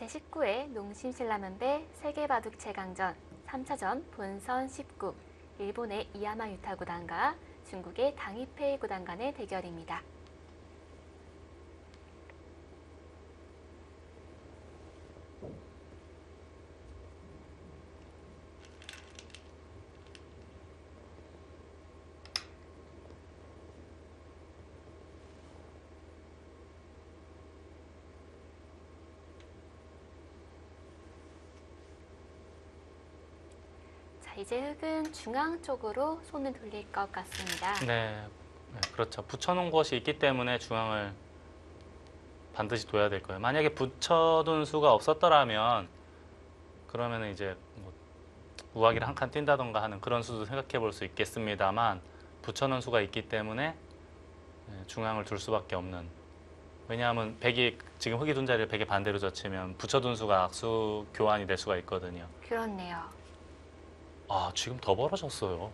제19회 농심신라면배 세계바둑 최강전 3차전 본선 19 일본의 이야마 유타 구단과 중국의 당이페이 구단 간의 대결입니다. 이제 흙은 중앙 쪽으로 손을 돌릴 것 같습니다. 네, 그렇죠. 붙여놓은 것이 있기 때문에 중앙을 반드시 둬야 될 거예요. 만약에 붙여둔 수가 없었더라면 그러면 이제 뭐 우하기를 한 칸 뛴다던가 하는 그런 수도 생각해 볼 수 있겠습니다만 붙여놓은 수가 있기 때문에 중앙을 둘 수밖에 없는. 왜냐하면 백이 지금 흙이 둔 자리를 백의 반대로 젖히면 붙여둔 수가 악수 교환이 될 수가 있거든요. 그렇네요. 아, 지금 더 벌어졌어요.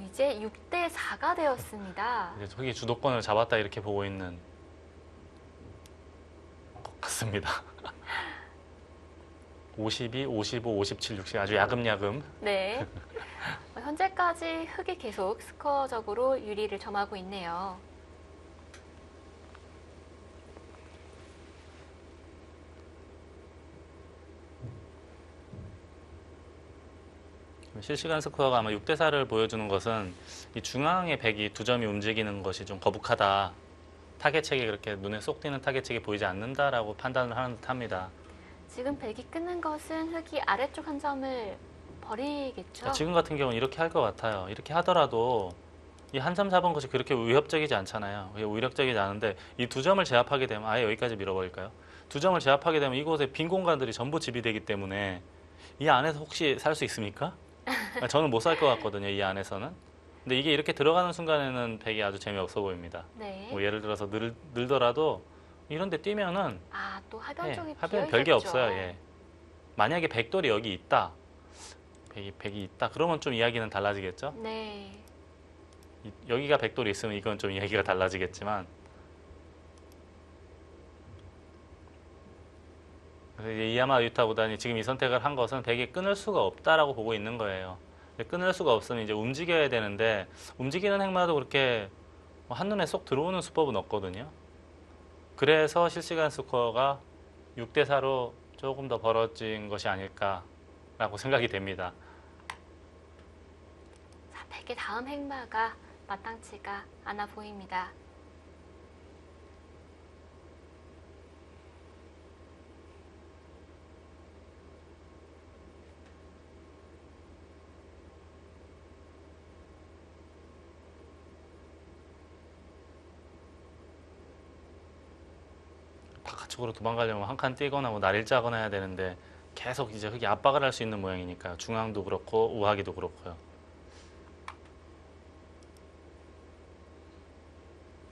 이제 6대 4가 되었습니다. 이제 흙이 주도권을 잡았다 이렇게 보고 있는 것 같습니다. 52, 55, 57, 60 아주 야금야금. 네. 현재까지 흙이 계속 스코어적으로 유리를 점하고 있네요. 실시간 스코어가 아마 6대 4를 보여주는 것은 이 중앙의 백이 두 점이 움직이는 것이 좀 거북하다. 타겟책이 그렇게 눈에 쏙 띄는 타겟책이 보이지 않는다라고 판단을 하는 듯합니다. 지금 백이 끊는 것은 흙이 아래쪽 한 점을 버리겠죠? 지금 같은 경우는 이렇게 할 것 같아요. 이렇게 하더라도 이 한 점 잡은 것이 그렇게 위협적이지 않잖아요. 위력적이지 않은데 이 두 점을 제압하게 되면 아예 여기까지 밀어버릴까요? 두 점을 제압하게 되면 이곳에 빈 공간들이 전부 지배되기 때문에 이 안에서 혹시 살 수 있습니까? 저는 못 살 것 같거든요, 이 안에서는. 근데 이게 이렇게 들어가는 순간에는 백이 아주 재미없어 보입니다. 네. 뭐 예를 들어서 늘더라도 이런 데 뛰면은 또 하변 쪽이 하변 별게 없어요. 예. 만약에 백돌이 여기 있다. 백이 있다. 그러면 좀 이야기는 달라지겠죠? 네. 여기가 백돌이 있으면 이건 좀 이야기가 달라지겠지만 그래서 이제 이야마 유타 구단이 지금 이 선택을 한 것은 백이 끊을 수가 없다라고 보고 있는 거예요. 끊을 수가 없으면 이제 움직여야 되는데 움직이는 행마도 그렇게 한눈에 쏙 들어오는 수법은 없거든요. 그래서 실시간 스코어가 6대 4로 조금 더 벌어진 것이 아닐까라고 생각이 됩니다. 자, 백의 다음 행마가 마땅치가 않아 보입니다. 바깥쪽으로 도망가려면 한 칸 뛰거나 뭐 날일자거나 해야 되는데 계속 이제 흙이 압박을 할 수 있는 모양이니까 중앙도 그렇고 우하기도 그렇고요.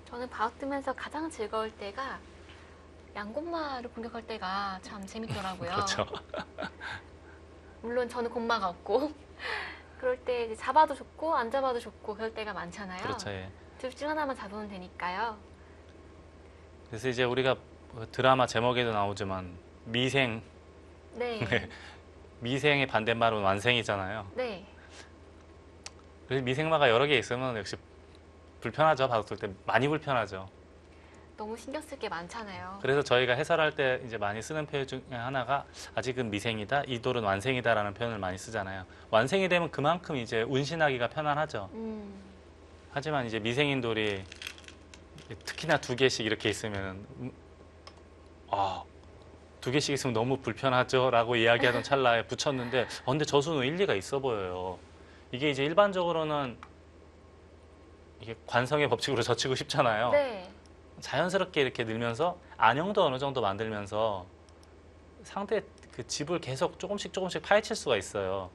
저는 바둑 두면서 가장 즐거울 때가 양곤마를 공격할 때가 참 재밌더라고요. 그렇죠. 물론 저는 곤마가 없고 그럴 때 이제 잡아도 좋고 안 잡아도 좋고 그럴 때가 많잖아요. 그렇죠. 예. 둘 중 하나만 잡으면 되니까요. 그래서 이제 우리가 드라마 제목에도 나오지만 미생, 네. 미생의 반대말은 완생이잖아요. 네. 그래서 미생마가 여러 개 있으면 역시 불편하죠. 바둑 둘 때 많이 불편하죠. 너무 신경 쓸 게 많잖아요. 그래서 저희가 해설할 때 이제 많이 쓰는 표현 중에 하나가 아직은 미생이다, 이 돌은 완생이다라는 표현을 많이 쓰잖아요. 완생이 되면 그만큼 이제 운신하기가 편안하죠. 하지만 이제 미생인 돌이 특히나 두 개씩 이렇게 있으면 두 개씩 있으면 너무 불편하죠 라고 이야기하던 찰나에 붙였는데 근데 저 수는 일리가 있어 보여요. 이게 이제 일반적으로는 이게 관성의 법칙으로 젖히고 싶잖아요. 네. 자연스럽게 이렇게 늘면서 안형도 어느 정도 만들면서 상대 그 집을 계속 조금씩 파헤칠 수가 있어요.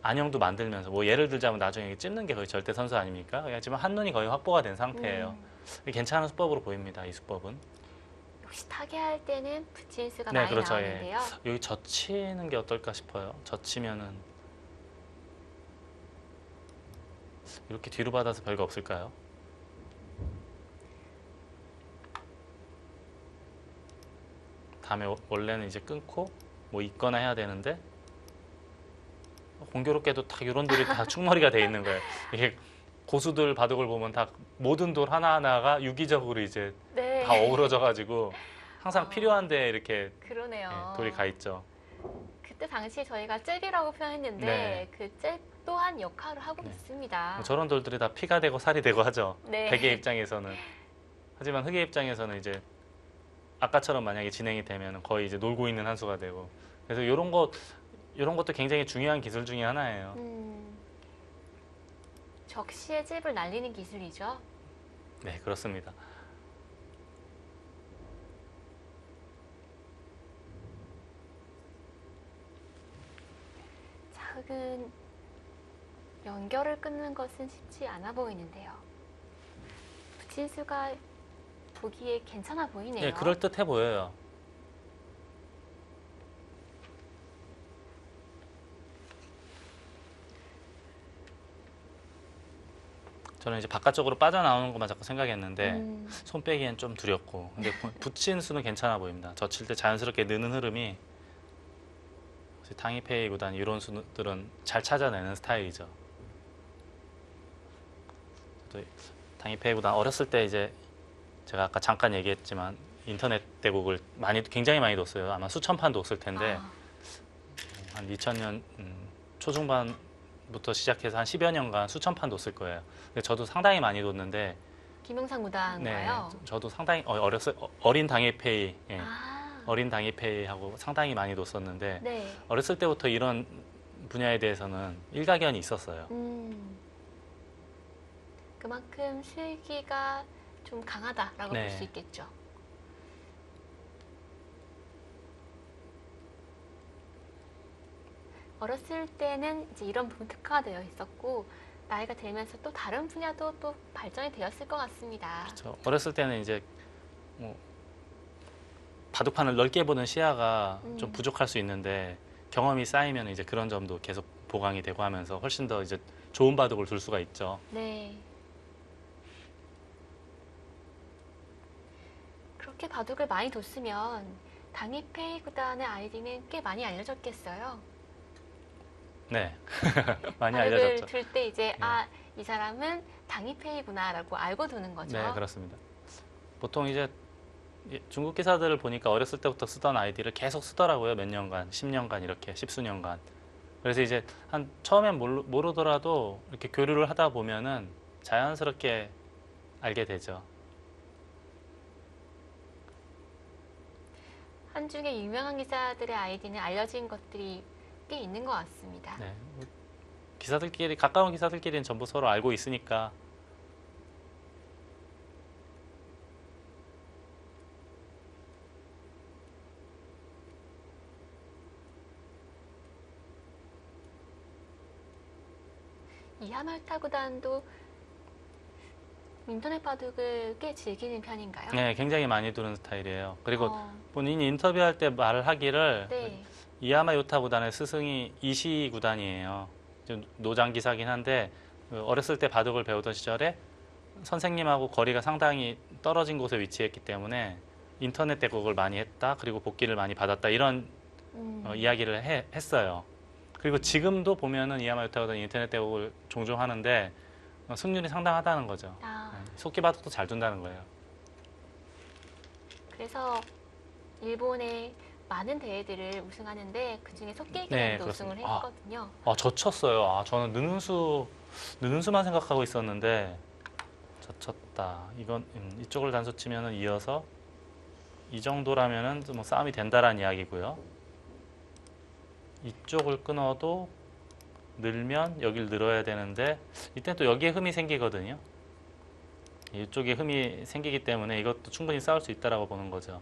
안형도 만들면서 뭐 예를 들자면 나중에 찝는 게 거의 절대 선수 아닙니까? 하지만 한눈이 거의 확보가 된 상태예요. 괜찮은 수법으로 보입니다. 이 수법은. 역시 타개할 때는 붙인 수가 네, 많이 그렇죠. 나오는데요. 예. 여기 젖히는 게 어떨까 싶어요. 젖히면은 이렇게 뒤로 받아서 별거 없을까요? 다음에 원래는 이제 끊고 뭐 있거나 해야 되는데 공교롭게도 다 이런 돌이 다 충머리가 돼 있는 거예요. 이게 고수들 바둑을 보면 다 모든 돌 하나하나가 유기적으로 이제 네. 다 어우러져 가지고 항상 어. 필요한데 이렇게 그러네요. 돌이 가 있죠. 그때 당시 저희가 잽이라고 표현했는데 네. 그 잽 또한 역할을 하고 네. 있습니다. 뭐 저런 돌들이 다 피가 되고 살이 되고 하죠. 네. 백의 입장에서는. 하지만 흑의 입장에서는 이제 아까처럼 만약에 진행이 되면 거의 이제 놀고 있는 한 수가 되고. 그래서 이런 것도 굉장히 중요한 기술 중에 하나예요. 적시의 잽을 날리는 기술이죠. 네, 그렇습니다. 자, 흑은 연결을 끊는 것은 쉽지 않아 보이는데요. 부친수가 보기에 괜찮아 보이네요. 네, 그럴듯해 보여요. 저는 이제 바깥쪽으로 빠져나오는 것만 자꾸 생각했는데 손 빼기엔 좀 두렵고 근데 붙인 수는 괜찮아 보입니다. 젖힐 때 자연스럽게 느는 흐름이 당이페이 구단 이런 수들은 잘 찾아내는 스타일이죠. 당이페이 구단 어렸을 때 이제 제가 아까 잠깐 얘기했지만 인터넷 대국을 굉장히 많이 뒀어요. 아마 수천 판 뒀을 텐데 한 2000년 초중반부터 시작해서 한 10여 년간 수천 판 뒀을 거예요. 근데 저도 상당히 많이 뒀는데 김영상 구단가요? 저도 상당히 어린 당이페이 아, 어린 당이페이하고 상당히 많이 뒀었는데 네. 어렸을 때부터 이런 분야에 대해서는 일가견이 있었어요. 그만큼 실기가 좀 강하다라고 네. 볼 수 있겠죠. 어렸을 때는 이제 이런 부분 특화가 되어 있었고 나이가 들면서 또 다른 분야도 또 발전이 되었을 것 같습니다. 그렇죠. 어렸을 때는 이제 뭐 바둑판을 넓게 보는 시야가 좀 부족할 수 있는데 경험이 쌓이면 이제 그런 점도 계속 보강이 되고 하면서 훨씬 더 이제 좋은 바둑을 둘 수가 있죠. 네. 그렇게 바둑을 많이 뒀으면 당이페이 구단의 아이디는 꽤 많이 알려졌겠어요. 네, 많이 바둑을 알려졌죠. 둘 때 이제 이 사람은 당이페이구나라고 알고 두는 거죠. 네, 그렇습니다. 보통 이제 중국 기사들을 보니까 어렸을 때부터 쓰던 아이디를 계속 쓰더라고요. 몇 년간, 10년간 이렇게, 십수년간. 그래서 이제 처음엔 모르더라도 이렇게 교류를 하다 보면은 자연스럽게 알게 되죠. 한중의 유명한 기사들의 아이디는 알려진 것들이 꽤 있는 것 같습니다. 네. 가까운 기사들끼리는 전부 서로 알고 있으니까. 이하말타 구단도 인터넷 바둑을 꽤 즐기는 편인가요? 네, 굉장히 많이 두는 스타일이에요. 그리고 어, 본인이 인터뷰할 때 말을 하기를 네. 이야마 요타 구단의 스승이 이시 구단이에요. 좀 노장 기사긴 한데 어렸을 때 바둑을 배우던 시절에 선생님하고 거리가 상당히 떨어진 곳에 위치했기 때문에 인터넷 대국을 많이 했다. 그리고 복귀를 많이 받았다. 이런 이야기를 했어요. 그리고 지금도 보면은 이야마 요타 구단이 인터넷 대국을 종종 하는데 승률이 상당하다는 거죠. 속기 바둑도 잘 둔다는 거예요. 그래서 일본의 많은 대회들을 우승하는데 그중에 속계기도 네, 우승을 그렇습니다. 했거든요. 졌쳤어요. 저는 느는 수만 생각하고 있었는데 졌쳤다. 이건 이쪽을 단수 치면은 이어서 이 정도라면은 뭐 싸움이 된다라는 이야기고요. 이쪽을 끊어도 늘면 여길 늘어야 되는데 이때 또 여기에 흠이 생기거든요. 이쪽에 흠이 생기기 때문에 이것도 충분히 싸울 수 있다라고 보는 거죠.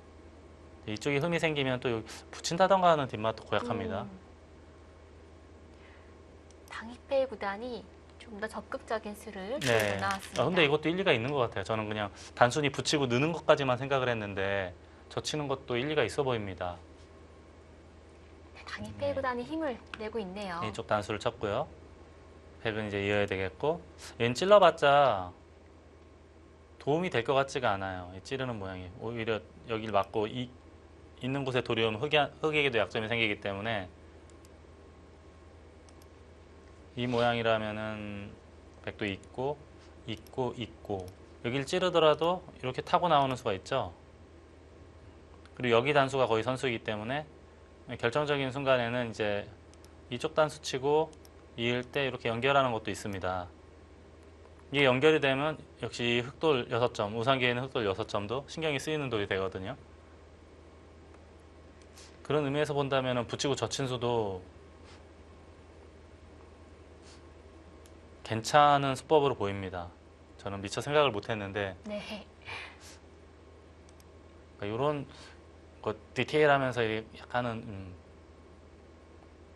이쪽에 흠이 생기면 또 붙인다던가 하는 뒷맛도 고약합니다. 당이페이 구단이 좀 더 적극적인 수를 네. 나왔습니다. 근데 이것도 일리가 있는 것 같아요. 저는 그냥 단순히 붙이고 느는 것까지만 생각을 했는데 젖히는 것도 일리가 있어 보입니다. 당이페이 구단이 힘을 내고 있네요. 이쪽 단수를 쳤고요. 백은 이제 이어야 되겠고 얘는 찔러봤자 도움이 될 것 같지가 않아요. 찌르는 모양이 오히려 여기를 맞고 있는 곳에 돌이 오면 흑에게도 약점이 생기기 때문에 이 모양이라면은 백도 있고 여길 찌르더라도 이렇게 타고 나오는 수가 있죠. 그리고 여기 단수가 거의 선수이기 때문에 결정적인 순간에는 이제 이쪽 단수 치고 이을 때 이렇게 연결하는 것도 있습니다. 이게 연결이 되면 역시 흑돌 6점, 우상기에는 흑돌 6점도 신경이 쓰이는 돌이 되거든요. 그런 의미에서 본다면 붙이고 젖힌수도 괜찮은 수법으로 보입니다. 저는 미처 생각을 못했는데 네. 이런 디테일하면서 약간은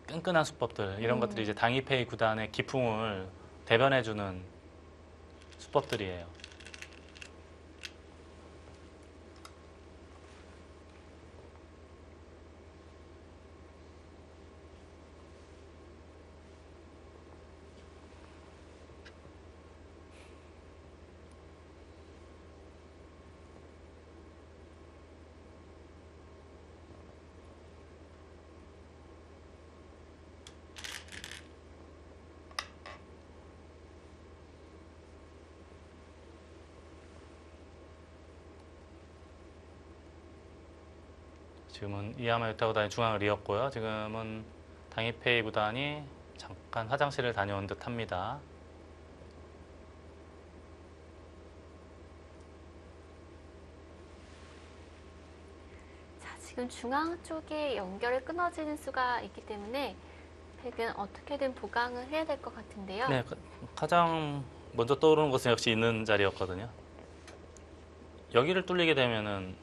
끈끈한 수법들 이런 것들이 이제 당이페이 구단의 기풍을 대변해주는 수법들이에요. 지금은 이야마 유타 구단이 중앙을 이었고요. 지금은 당이페이 구단이 잠깐 화장실을 다녀온 듯 합니다. 자, 지금 중앙 쪽에 연결이 끊어지는 수가 있기 때문에 백은 어떻게든 보강을 해야 될 것 같은데요. 네, 가장 먼저 떠오르는 것은 역시 있는 자리였거든요. 여기를 뚫리게 되면은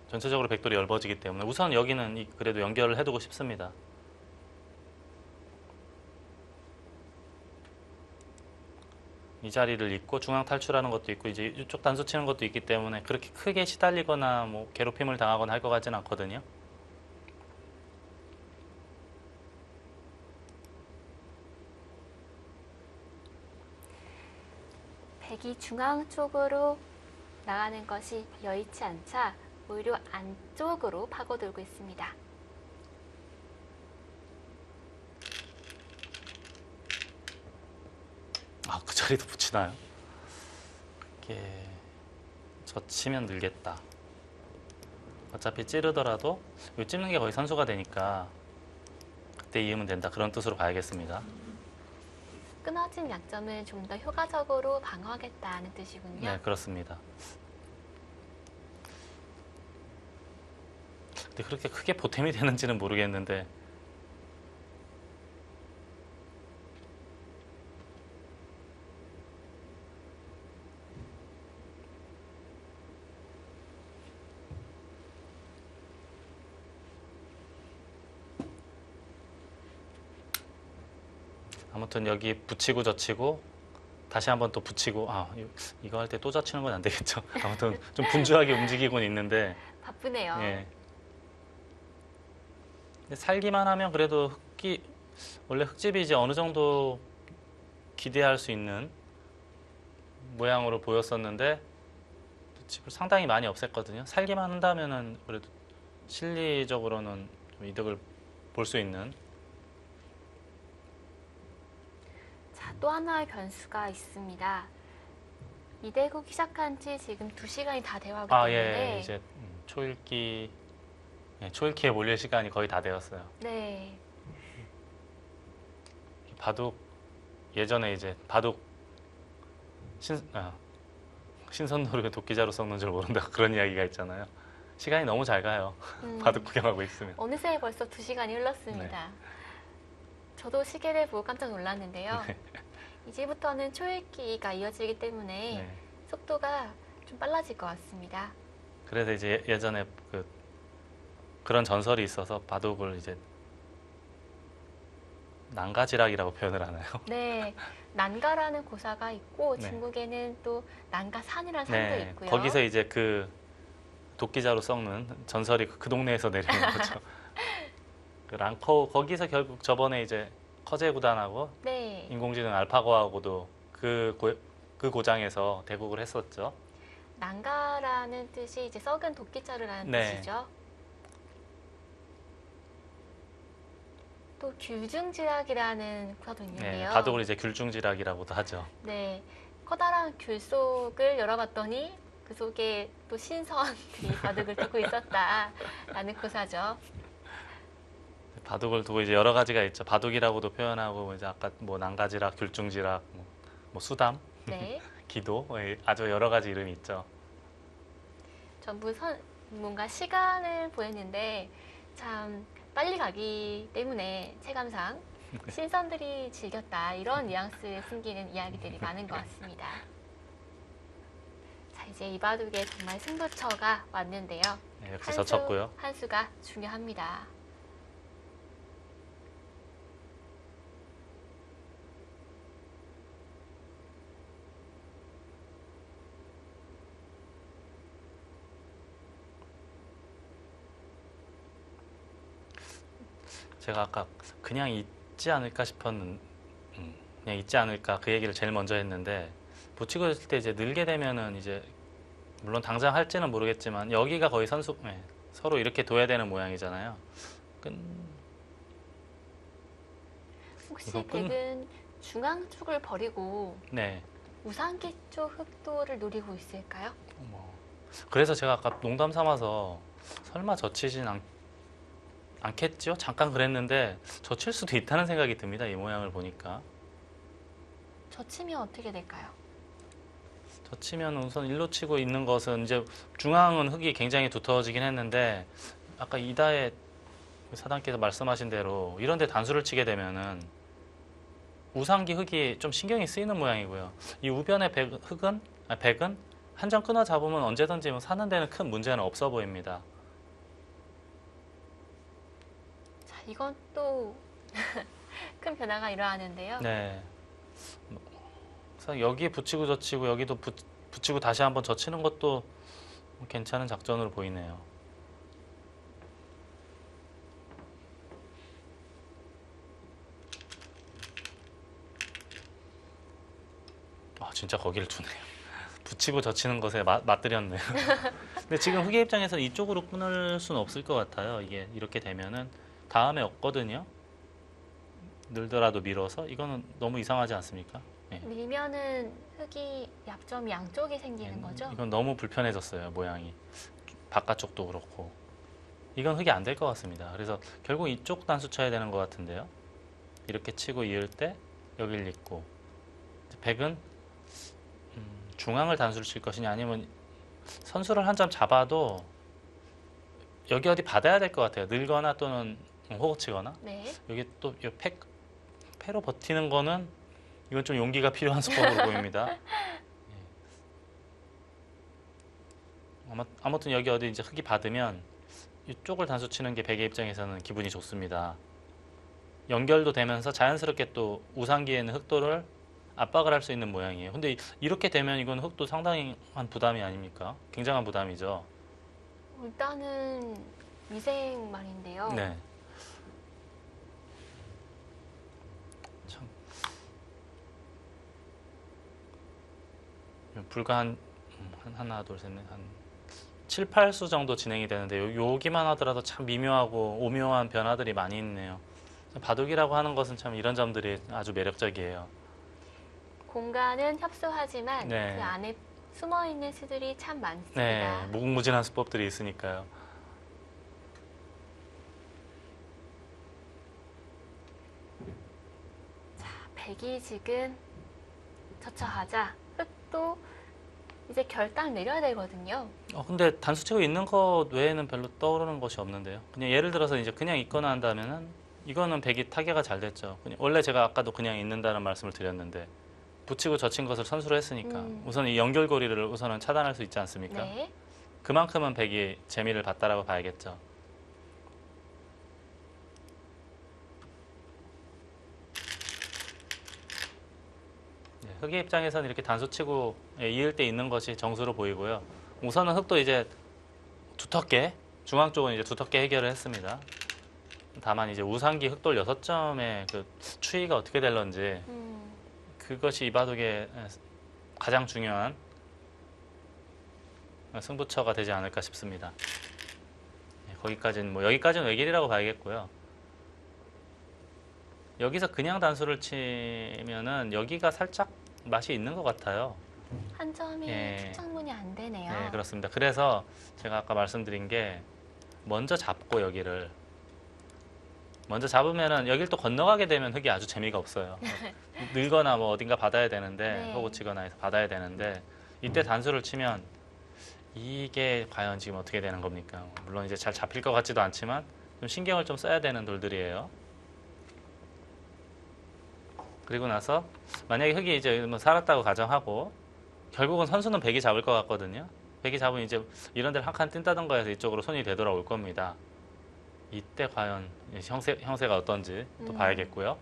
전체적으로 백돌이 얇아지기 때문에 우선 여기는 그래도 연결을 해두고 싶습니다. 이 자리를 잇고 중앙 탈출하는 것도 있고 이제 이쪽 단수 치는 것도 있기 때문에 그렇게 크게 시달리거나 뭐 괴롭힘을 당하거나 할 것 같지는 않거든요. 백이 중앙 쪽으로 나가는 것이 여의치 않자 오히려 안쪽으로 파고들고 있습니다. 그 자리도 붙이나요? 이렇게 젖히면 늘겠다. 어차피 찌르더라도 이 찝는 게 거의 선수가 되니까 그때 이으면 된다. 그런 뜻으로 봐야겠습니다. 끊어진 약점을 좀 더 효과적으로 방어하겠다는 뜻이군요. 네, 그렇습니다. 근데 그렇게 크게 보탬이 되는지는 모르겠는데 아무튼 여기 붙이고 젖히고 다시 한번 또 붙이고 이거 할 때 또 젖히는 건 안 되겠죠. 아무튼 좀 분주하게 움직이곤 있는데 바쁘네요. 예. 근데 살기만 하면 그래도 원래 흙집이 이제 어느 정도 기대할 수 있는 모양으로 보였었는데 집을 상당히 많이 없앴거든요. 살기만 한다면은 그래도 실리적으로는 좀 이득을 볼 수 있는. 자, 또 하나의 변수가 있습니다. 이대국 시작한 지 지금 2시간이 다 되어가기 때문에 이제 초읽기에 몰릴 시간이 거의 다 되었어요. 네. 바둑 예전에 이제 바둑 신선노루가 도끼자루 썩는 줄 모른다 그런 이야기가 있잖아요. 시간이 너무 잘 가요. 바둑 구경하고 있으면. 어느새 벌써 2시간이 흘렀습니다. 네. 저도 시계를 보고 깜짝 놀랐는데요. 네. 이제부터는 초읽기가 이어지기 때문에 네. 속도가 좀 빨라질 것 같습니다. 그래서 이제 예전에 그런 전설이 있어서 바둑을 이제 난가지락이라고 표현을 하나요? 네, 난가라는 고사가 있고 네. 중국에는 또 난가산이라는 산도 네, 있고요. 거기서 이제 그 도끼자루 썩는 전설이 그 동네에서 내려온 거죠. 그 랑커 거기서 결국 저번에 이제 커제 구단하고 네, 인공지능 알파고하고도 그 고장에서 대국을 했었죠. 난가라는 뜻이 이제 썩은 도끼자루라는 네. 뜻이죠. 또 귤중지락이라는 구사도 네, 있는데요. 바둑을 이제 귤중지락이라고도 하죠. 네, 커다란 귤 속을 열어봤더니 그 속에 또 신선들이 바둑을 두고 있었다라는 구사죠. 바둑을 두고 이제 여러 가지가 있죠. 바둑이라고도 표현하고 이제 아까 뭐 난가지락, 귤중지락, 뭐 수담, 네, 기도 아주 여러 가지 이름이 있죠. 전부 뭔가 시간을 보냈는데 참 빨리 가기 때문에 체감상 신선들이 즐겼다 이런 뉘앙스를 숨기는 이야기들이 많은 것 같습니다. 자, 이제 이 바둑에 정말 승부처가 왔는데요. 네, 역시 젖혔고요. 한 수가 중요합니다. 제가 아까 그냥 있지 않을까 싶었는, 그냥 있지 않을까 그 얘기를 제일 먼저 했는데 붙이고 있을 때 이제 늘게 되면은 이제 물론 당장 할지는 모르겠지만 여기가 거의 서로 이렇게 둬야 되는 모양이잖아요. 끈, 혹시 이거 끈- 덱은 중앙 쪽을 버리고 네. 우상기 쪽 흑도를 노리고 있을까요? 뭐. 그래서 제가 아까 농담 삼아서 설마 않겠죠? 잠깐 그랬는데 젖힐 수도 있다는 생각이 듭니다. 이 모양을 보니까. 젖히면 어떻게 될까요? 젖히면 우선 일로 치고 있는 것은 이제 중앙은 흙이 굉장히 두터워지긴 했는데 아까 이다의 사단께서 말씀하신 대로 이런 데 단수를 치게 되면은 우상기 흙이 좀 신경이 쓰이는 모양이고요. 이 우변의 백은 한 점 끊어 잡으면 언제든지 뭐 사는 데는 큰 문제는 없어 보입니다. 자, 이건 또 큰 변화가 일어나는데요. 네. 그래서 여기 붙이고 젖히고 여기도 붙이고 다시 한번 젖히는 것도 괜찮은 작전으로 보이네요. 아, 진짜 거기를 두네요. 붙이고 젖히는 것에 맞들였네요. 근데 지금 흑의 입장에서 이쪽으로 끊을 수는 없을 것 같아요. 이게 이렇게 되면은 다음에 없거든요. 늘더라도 밀어서 이거는 너무 이상하지 않습니까? 네. 밀면은 흙이 약점이 양쪽에 생기는 거죠? 이건 너무 불편해졌어요, 모양이. 바깥쪽도 그렇고. 이건 흙이 안 될 것 같습니다. 그래서 결국 이쪽 단수 쳐야 되는 것 같은데요. 이렇게 치고 이을 때 여길 잇고. 백은 중앙을 단수를 칠 것이냐 아니면 선수를 한 점 잡아도 여기 어디 받아야 될 것 같아요. 늘거나 또는 호구 치거나. 네. 여기 또 패로 버티는 거는 이건 좀 용기가 필요한 수법으로 보입니다. 아무튼 여기 어디 이제 흙이 받으면 이쪽을 단수 치는 게 백의 입장에서는 기분이 좋습니다. 연결도 되면서 자연스럽게 또 우상기에는 흑도를 압박을 할 수 있는 모양이에요. 근데 이렇게 되면 이건 흑도 상당히 한 부담이 아닙니까? 굉장한 부담이죠. 일단은 위생말인데요. 네. 참. 불과 하나, 둘, 셋, 넷, 한 7, 8수 정도 진행이 되는데 여기만 하더라도 참 미묘하고 오묘한 변화들이 많이 있네요. 바둑이라고 하는 것은 참 이런 점들이 아주 매력적이에요. 공간은 협소하지만 네. 그 안에 숨어있는 수들이 참 많습니다. 네, 무궁무진한 수법들이 있으니까요. 백이 지금 젖혀하자 흙도 이제 결단 내려야 되거든요. 근데 단수 치고 있는 것 외에는 별로 떠오르는 것이 없는데요. 그냥 예를 들어서 이제 그냥 있거나 한다면은 이거는 백이 타개가 잘 됐죠. 원래 제가 아까도 그냥 있는다는 말씀을 드렸는데 붙이고 젖힌 것을 선수로 했으니까 우선 이 연결고리를 우선은 차단할 수 있지 않습니까? 네. 그만큼은 백이 재미를 봤다라고 봐야겠죠. 네, 흑의 입장에서는 이렇게 단수 치고 이을 때 있는 것이 정수로 보이고요. 우선은 흑도 이제 두텁게 중앙 쪽은 이제 두텁게 해결을 했습니다. 다만 이제 우상기 흑돌 6점의 그 추이가 어떻게 될런지 그것이 이 바둑의 가장 중요한 승부처가 되지 않을까 싶습니다. 거기까지는 여기까지는 외길이라고 봐야겠고요. 여기서 그냥 단수를 치면은 여기가 살짝 맛이 있는 것 같아요. 한 점이 예. 추측문이 안 되네요. 네, 그렇습니다. 그래서 제가 아까 말씀드린 게 먼저 잡고 여기를 먼저 잡으면은 여길 또 건너가게 되면 흙이 아주 재미가 없어요. 늘거나 뭐 어딘가 받아야 되는데 네. 호구 치거나 해서 받아야 되는데 이때 단수를 치면 이게 과연 지금 어떻게 되는 겁니까? 물론 이제 잘 잡힐 것 같지도 않지만 좀 신경을 좀 써야 되는 돌들이에요. 그리고 나서 만약에 흙이 이제 뭐 살았다고 가정하고 결국은 선수는 백이 잡을 것 같거든요. 백이 잡으면 이제 이런 데를 한 칸 뛴다던가 해서 이쪽으로 손이 되돌아올 겁니다. 이때 과연 형세가 어떤지 또 봐야겠고요.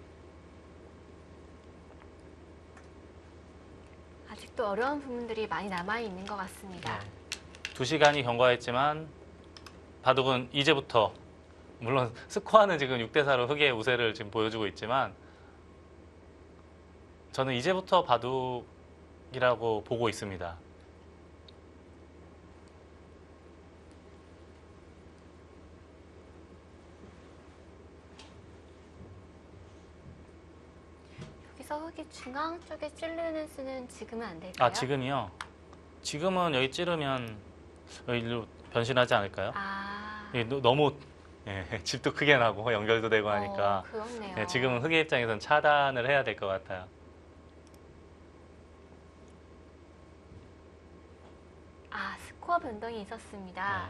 아직도 어려운 부분들이 많이 남아 있는 것 같습니다. 2시간이 경과했지만 바둑은 이제부터 물론 스코어는 지금 6대4로 흑의 우세를 지금 보여주고 있지만 저는 이제부터 바둑이라고 보고 있습니다. 여기서 흙이 중앙 쪽에 찌르는 수는 지금은 안 될까요? 아, 지금이요? 지금은 여기 찌르면 여기로 변신하지 않을까요? 아, 너무 집도 크게 나고 연결도 되고 하니까 그렇네요. 네, 지금은 흑의 입장에서는 차단을 해야 될 것 같아요. 아, 스코어 변동이 있었습니다.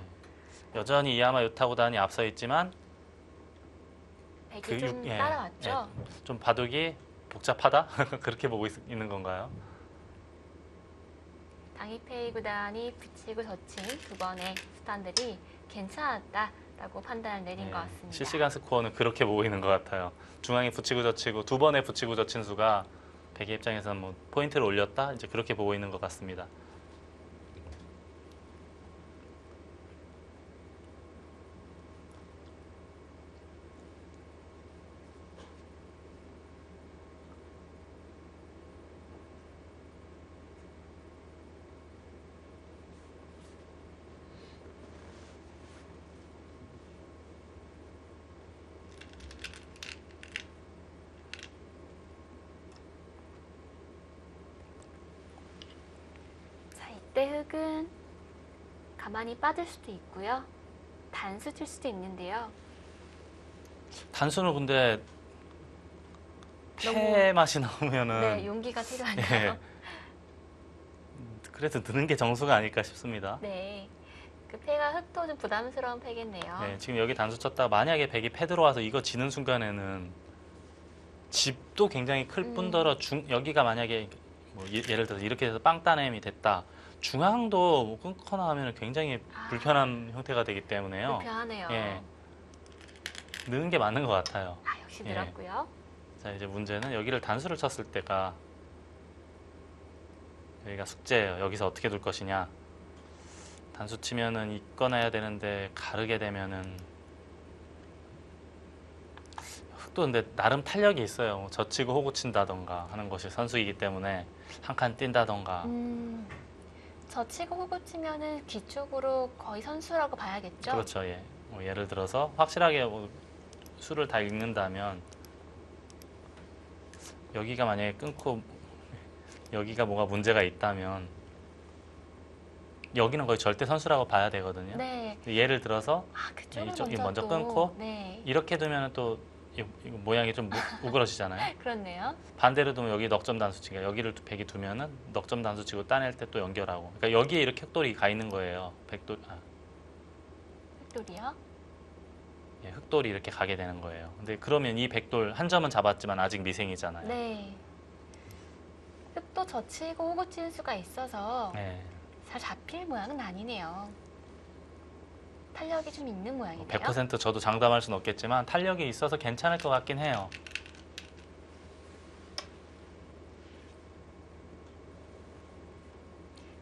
여전히 이하마 요타구단이 앞서 있지만 백이 그 좀 육- 예, 따라왔죠? 좀 바둑이 복잡하다? 그렇게 보고 있는 건가요? 당이페이 구단이 붙이고 젖힌 두 번의 스탄들이 괜찮았다라고 판단을 내린 것 같습니다. 실시간 스코어는 그렇게 보고 있는 것 같아요. 중앙에 붙이고 젖히고 두 번에 붙이고 젖힌 수가 백의 입장에서는 뭐 포인트를 올렸다? 이제 그렇게 보고 있는 것 같습니다. 자, 이때 흙은 가만히 빠질 수도 있고요. 단수 칠 수도 있는데요. 단수는 근데 너무- 패 맛이 나오면은 네, 용기가 필요하네요. 예. 그래도 드는 게 정수가 아닐까 싶습니다. 네, 그 패가 흙도 좀 부담스러운 패겠네요. 네, 지금 여기 단수 쳤다가 만약에 백이 패 들어와서 이거 지는 순간에는 집도 굉장히 클 뿐더러 여기가 만약에 뭐 예를 들어서 이렇게 해서 빵 따냄이 됐다. 중앙도 뭐 끊거나 하면 굉장히 불편한 형태가 되기 때문에요. 불편하네요. 예. 느는 게 맞는 것 같아요. 아, 역시 예. 늘었고요. 자, 이제 문제는 여기를 단수를 쳤을 때가 여기가 숙제예요. 여기서 어떻게 둘 것이냐. 단수 치면은 있거나 해야 되는데 가르게 되면은 흑도 근데 나름 탄력이 있어요. 뭐 젖히고 호구 친다던가 하는 것이 선수이기 때문에 한 칸 뛴다던가. 젖히고 호구 치면은 뒤쪽으로 거의 선수라고 봐야겠죠? 그렇죠. 예. 뭐 예를 들어서 확실하게 뭐 수를 다 읽는다면 여기가 만약에 끊고 여기가 뭐가 문제가 있다면 여기는 거의 절대 선수라고 봐야 되거든요. 네. 예를 들어서 아, 그쪽을 이쪽 먼저, 먼저 또, 끊고 네. 이렇게 두면 또 이거 모양이 좀 우그러지잖아요. 그렇네요. 반대로 두면 여기 넉점 단수 치가 여기를 백이 두면은 넉점 단수 치고 따낼 때 또 연결하고. 그러니까 여기에 이렇게 흑돌이 가 있는 거예요. 흑돌이요? 예, 흑돌이 이렇게 가게 되는 거예요. 근데 그러면 이 백돌 한 점은 잡았지만 아직 미생이잖아요. 네. 흙도 젖히고 호구 치는 수가 있어서 네. 잘 잡힐 모양은 아니네요. 탄력이 좀 있는 모양이네요. 100% 저도 장담할 수는 없겠지만 탄력이 있어서 괜찮을 것 같긴 해요.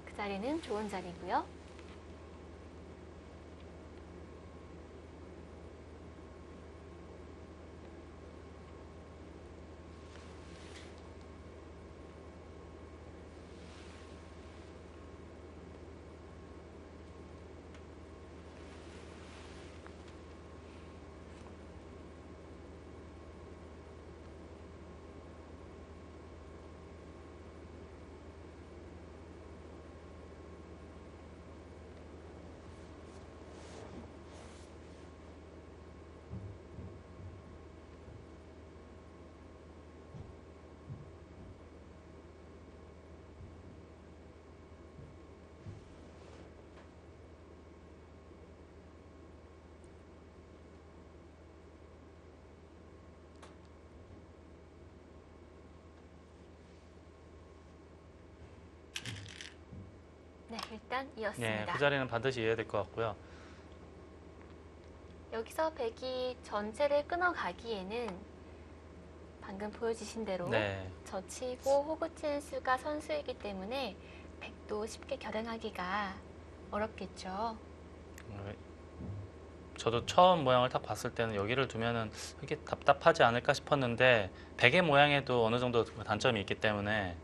그 자리는 좋은 자리고요. 일단 예, 이었습니다. 그 자리는 반드시 이어야 될 것 같고요. 여기서 백이 전체를 끊어가기에는 방금 보여주신 대로 네, 젖히고 호구친 수가 선수이기 때문에 백도 쉽게 결행하기가 어렵겠죠. 어, 저도 처음 모양을 딱 봤을 때는 여기를 두면은 이게 답답하지 않을까 싶었는데 백의 모양에도 어느 정도 단점이 있기 때문에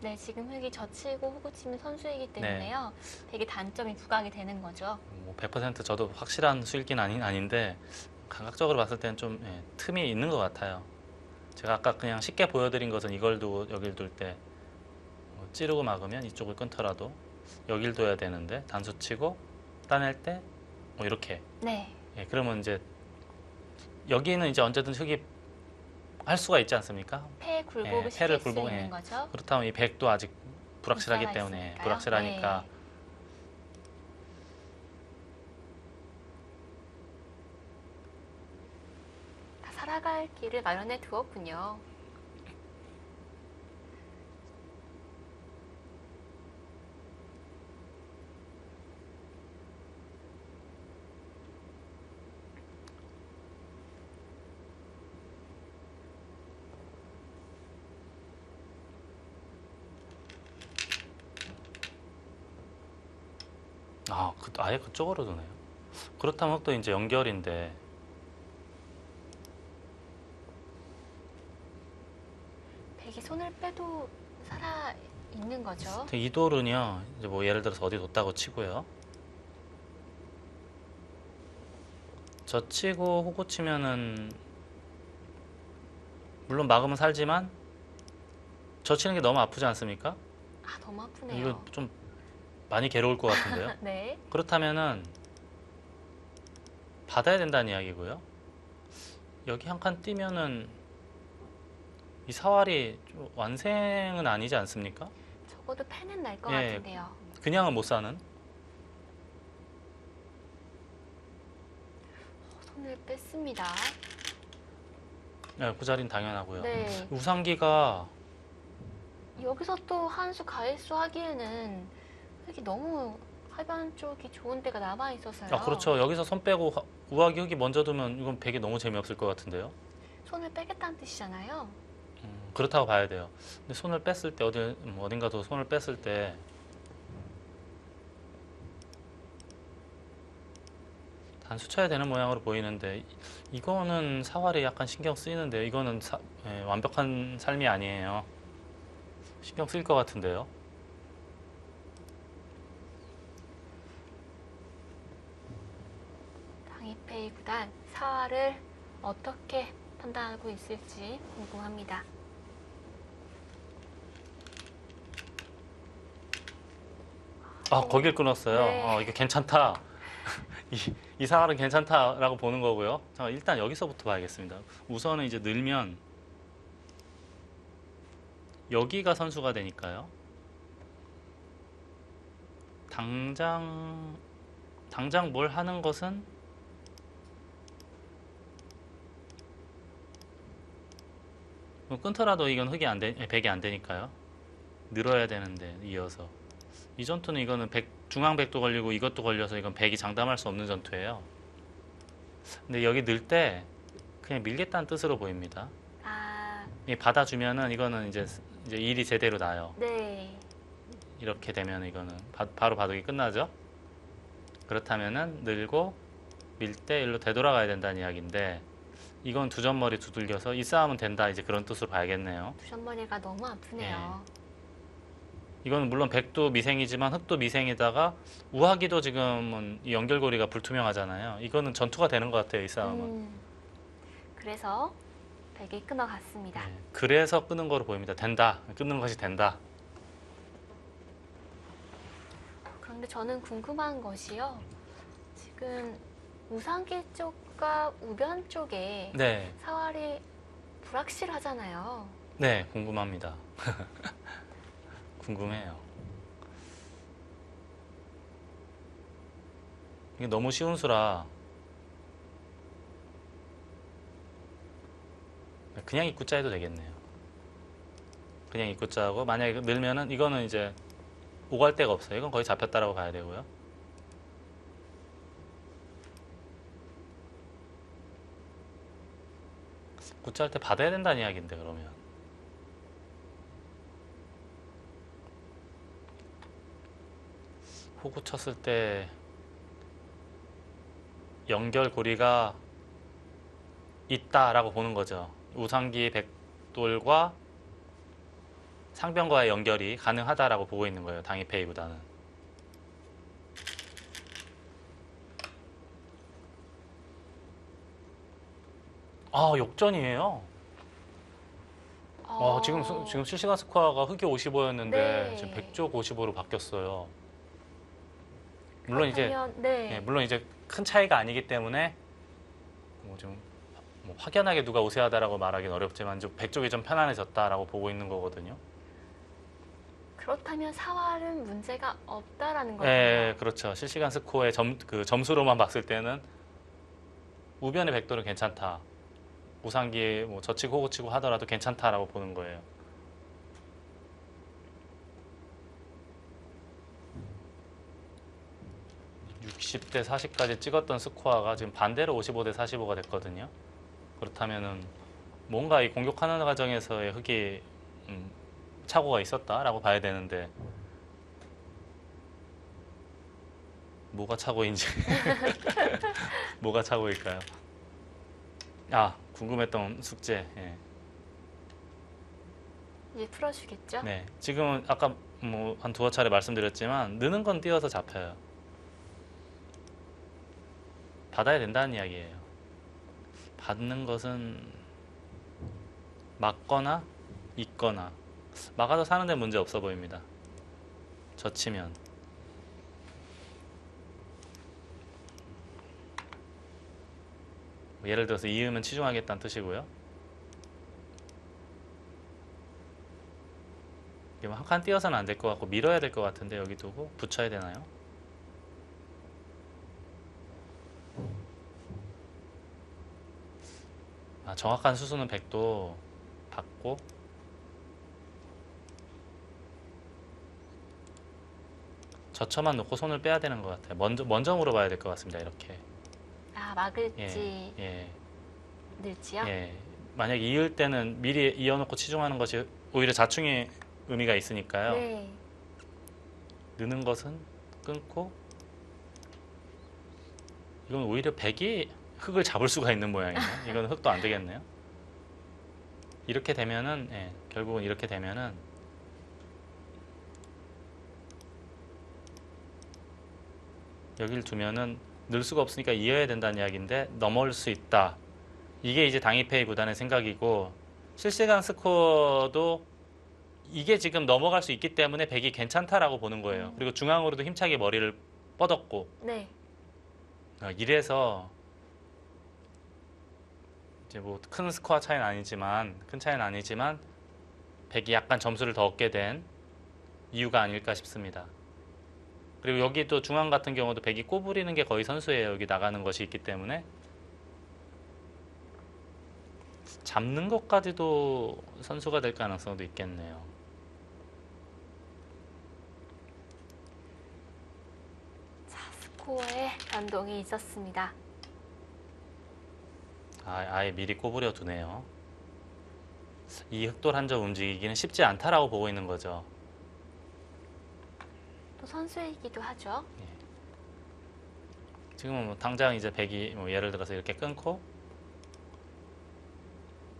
네, 지금 흙이 젖히고 호구치면 선수이기 때문에요. 백의 단점이 부각이 되는 거죠. 뭐 100% 저도 확실한 수익기는 아닌데 감각적으로 봤을 때는 좀 틈이 있는 것 같아요. 제가 아까 그냥 쉽게 보여드린 것은 이걸 두고 여길 둘 때 찌르고 막으면 이쪽을 끊더라도 여길 둬야 되는데 단수 치고 따낼 때 뭐 이렇게 네, 그러면 이제 여기는 이제 언제든 흙이 할 수가 있지 않습니까? 패 굴곡을 예, 시킬 패를 수 굴복, 있는 예. 거죠. 그렇다면 이 백도 아직 불확실하기 문자가 때문에 있으니까요. 불확실하니까 네. 다 살아갈 길을 마련해 두었군요. 아예 그쪽으로 두네요. 그렇다면 흙도 이제 연결인데 백이 손을 빼도 살아 있는 거죠. 이 돌은요 이제 뭐 예를 들어서 어디 뒀다고 치고요. 저 치고 호구 치면은 물론 막으면 살지만 저 치는 게 너무 아프지 않습니까? 아, 너무 아프네요. 이거 좀 많이 괴로울 것 같은데요. 네, 그렇다면은 받아야 된다는 이야기고요. 여기 한 칸 띄면은 이 사활이 좀 완생은 아니지 않습니까? 적어도 패는 날 것 예. 같은데요. 그냥은 못 사는. 손을 뺐습니다. 그 자리는 당연하고요. 네, 우상기가 여기서 또 한 수 가일수 하기에는 흙이 너무 하반 쪽이 좋은 데가 남아 있어서요. 그렇죠. 여기서 손 빼고 우하기 흙이 먼저 두면 이건 백이 너무 재미없을 것 같은데요. 손을 빼겠다는 뜻이잖아요. 그렇다고 봐야 돼요. 근데 손을 뺐을 때 어딘가도 손을 뺐을 때 단수 쳐야 되는 모양으로 보이는데 이거는 사활이 약간 신경 쓰이는데 이거는 완벽한 삶이 아니에요. 신경 쓰일 것 같은데요. 당이페이 구단 사활을 어떻게 판단하고 있을지 궁금합니다. 거길 끊었어요. 네. 이거 괜찮다. 이 사활은 괜찮다라고 보는 거고요. 잠깐 일단 여기서부터 봐야겠습니다. 우선은 이제 늘면 여기가 선수가 되니까요. 당장 뭘 하는 것은 끊더라도 이건 백이 안 되니까요. 늘어야 되는데 이어서 이 전투는 이거는 중앙 백도 걸리고 이것도 걸려서 이건 백이 장담할 수 없는 전투예요. 근데 여기 늘 때 그냥 밀겠다는 뜻으로 보입니다. 아, 받아주면은 이거는 이제 일이 제대로 나요. 네. 이렇게 되면 이거는 바로 바둑이 끝나죠. 그렇다면은 늘고 밀 때 일로 되돌아가야 된다는 이야기인데 이건 두 점머리 두들겨서 이 싸움은 된다 이제 그런 뜻으로 봐야겠네요. 두션머리가 너무 아프네요. 이거는 물론 백도 미생이지만 흙도 미생이다가 우하기도 지금은 이 연결고리가 불투명하잖아요. 이거는 전투가 되는 것 같아요, 이 싸움은. 그래서 백이 끊어갔습니다. 그래서 끄는 거로 보입니다. 된다. 끊는 것이 된다. 그런데 저는 궁금한 것이요. 지금 우상기 쪽과 우변 쪽에 네, 사활이 불확실하잖아요. 네, 궁금합니다. 궁금해요. 이게 너무 쉬운 수라 그냥 입구자 해도 되겠네요. 그냥 입구자 하고 만약에 늘면은 이거는 이제 오갈 데가 없어요. 이건 거의 잡혔다라고 봐야 되고요. 구차할 때 받아야 된다는 이야기인데 그러면 호구 쳤을 때 연결고리가 있다라고 보는 거죠. 우상기 백돌과 상변과의 연결이 가능하다라고 보고 있는 거예요. 당입회의보다는. 아, 역전이에요. 지금 실시간 스코어가 흑이 55였는데 네. 지금 백쪽 55로 바뀌었어요. 물론 이제 그렇다면, 네. 예, 물론 이제 큰 차이가 아니기 때문에 좀 확연하게 누가 우세하다라고 말하기는 어렵지만 좀 백쪽이 좀 편안해졌다라고 보고 있는 거거든요. 그렇다면 사활은 문제가 없다라는 거죠. 예, 그렇죠. 실시간 스코어의 점수로만 봤을 때는 우변의 백돌은 괜찮다. 우상기 저치고 호구치고 하더라도 괜찮다라고 보는 거예요. (60대 40까지) 찍었던 스코어가 지금 반대로 (55대 45가) 됐거든요. 그렇다면은 뭔가 이 공격하는 과정에서의 흑이 착오가 있었다라고 봐야 되는데 뭐가 착오인지 뭐가 착오일까요? 아, 궁금했던 숙제. 예. 이제 풀어주겠죠? 네, 지금은 아까 한 두어 차례 말씀드렸지만 느는 건 띄어서 잡혀요. 받아야 된다는 이야기예요. 받는 것은 막거나 있거나 막아서 사는 데 문제 없어 보입니다. 젖히면 예를 들어서 이으면 치중하겠다는 뜻이고요. 한 칸 띄어서는 안 될 것 같고 밀어야 될 것 같은데 여기 두고 붙여야 되나요? 정확한 수수는 100도 받고 저쳐만 놓고 손을 빼야 되는 것 같아요. 먼저 물어봐야 될 것 같습니다. 이렇게. 막을지 예, 늘지요? 예. 만약 이을 때는 미리 이어놓고 치중하는 것이 오히려 자충의 의미가 있으니까요. 네. 느는 것은 끊고 이건 오히려 백이 흙을 잡을 수가 있는 모양이네요. 이건 흙도 안 되겠네요. 이렇게 되면은 결국은 이렇게 되면은 여기를 두면은 늘 수가 없으니까 이어야 된다는 이야기인데 넘어올 수 있다. 이게 이제 당입회의 구단의 생각이고 실시간 스코어도 이게 지금 넘어갈 수 있기 때문에 백이 괜찮다라고 보는 거예요. 그리고 중앙으로도 힘차게 머리를 뻗었고 네. 이래서 이제 큰 스코어 차이는 아니지만 큰 차이는 아니지만 백이 약간 점수를 더 얻게 된 이유가 아닐까 싶습니다. 그리고 여기 또 중앙 같은 경우도 백이 꼬부리는 게 거의 선수예요. 여기 나가는 것이 있기 때문에 잡는 것까지도 선수가 될 가능성도 있겠네요. 자, 스코어에 변동이 있었습니다. 아예 미리 꼬부려 두네요. 이 흑돌 한 점 움직이기는 쉽지 않다라고 보고 있는 거죠. 또 선수이기도 하죠. 지금은 당장 이제 백이 예를 들어서 이렇게 끊고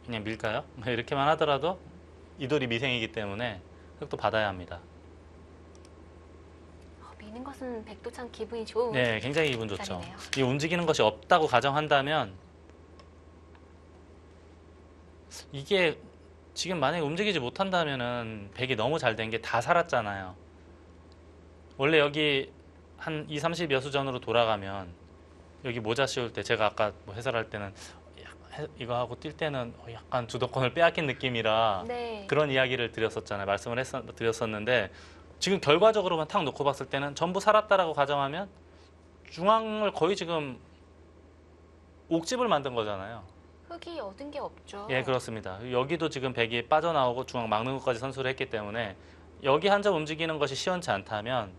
그냥 밀까요? 이렇게만 하더라도 이 돌이 미생이기 때문에 흑도 받아야 합니다. 미는 것은 백도 참 기분이 좋은 네, 굉장히 기분 좋죠. 자리네요. 이 움직이는 것이 없다고 가정한다면 이게 지금 만약에 움직이지 못한다면은 백이 너무 잘 된 게 다 살았잖아요. 원래 여기 한 2, 30 여수 전으로 돌아가면 여기 모자 씌울 때 제가 아까 해설할 때는 이거 하고 뛸 때는 약간 주도권을 빼앗긴 느낌이라 네. 그런 이야기를 드렸었잖아요. 말씀을 드렸었는데 지금 결과적으로만 탁 놓고 봤을 때는 전부 살았다라고 가정하면 중앙을 거의 지금 옥집을 만든 거잖아요. 흙이 얻은 게 없죠. 예, 그렇습니다. 여기도 지금 백이 빠져나오고 중앙 막는 것까지 선수를 했기 때문에 여기 한 점 움직이는 것이 시원치 않다면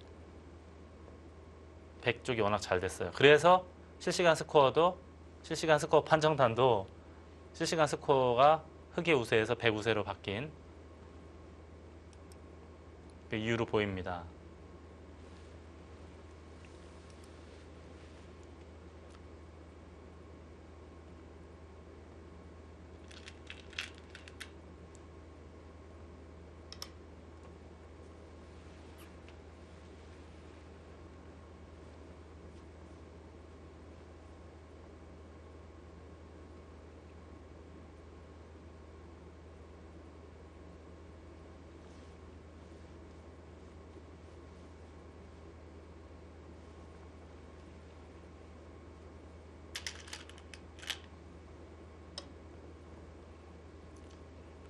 백 쪽이 워낙 잘 됐어요. 그래서 실시간 스코어 판정단도 실시간 스코어가 흑의 우세에서 백 우세로 바뀐 그 이유로 보입니다.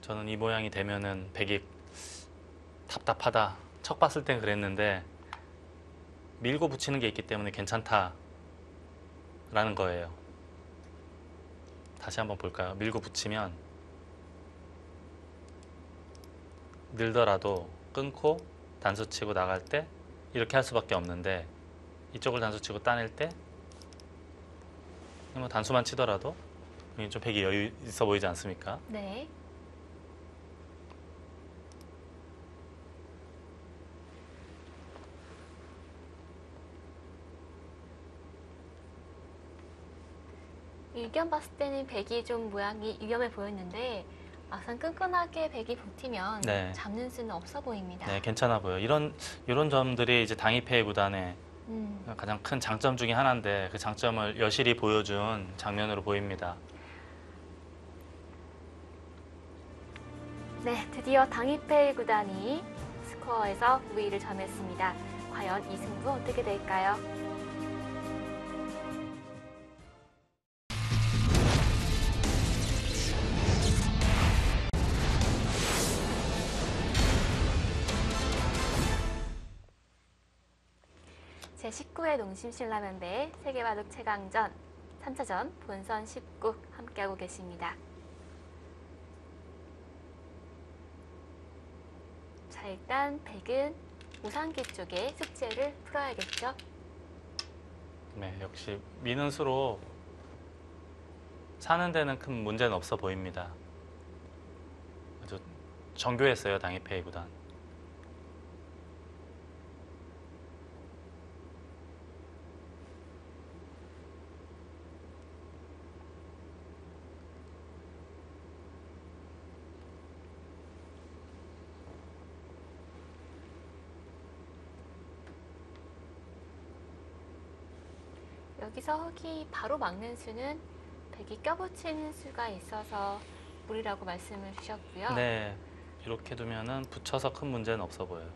저는 이 모양이 되면은 백이 답답하다. 척 봤을 땐 그랬는데 밀고 붙이는 게 있기 때문에 괜찮다라는 거예요. 다시 한번 볼까요? 밀고 붙이면 늘더라도 끊고 단수 치고 나갈 때 이렇게 할 수밖에 없는데 이쪽을 단수 치고 따낼 때 뭐 단수만 치더라도 좀 백이 여유 있어 보이지 않습니까? 네. 일견 봤을 때는 백이 좀 모양이 위험해 보였는데 막상 끈끈하게 백이 버티면 네. 잡는 수는 없어 보입니다. 네, 괜찮아 보여. 이런 점들이 이제 당이페이 구단의 가장 큰 장점 중에 하나인데 그 장점을 여실히 보여준 장면으로 보입니다. 네, 드디어 당이페이 구단이 스코어에서 우위를 점했습니다. 과연 이 승부 어떻게 될까요? 제19회 농심신라면배 세계바둑 최강전 3차전 본선 19 함께하고 계십니다. 자, 일단 백은 우상기 쪽에 숙제를 풀어야겠죠? 네, 역시 미는 수로 사는 데는 큰 문제는 없어 보입니다. 아주 정교했어요, 당이페이 구단. 여기서 흑이 바로 막는 수는 백이 껴붙이는 수가 있어서 무리라고 말씀을 주셨고요. 네, 이렇게 두면은 붙여서 큰 문제는 없어 보여요.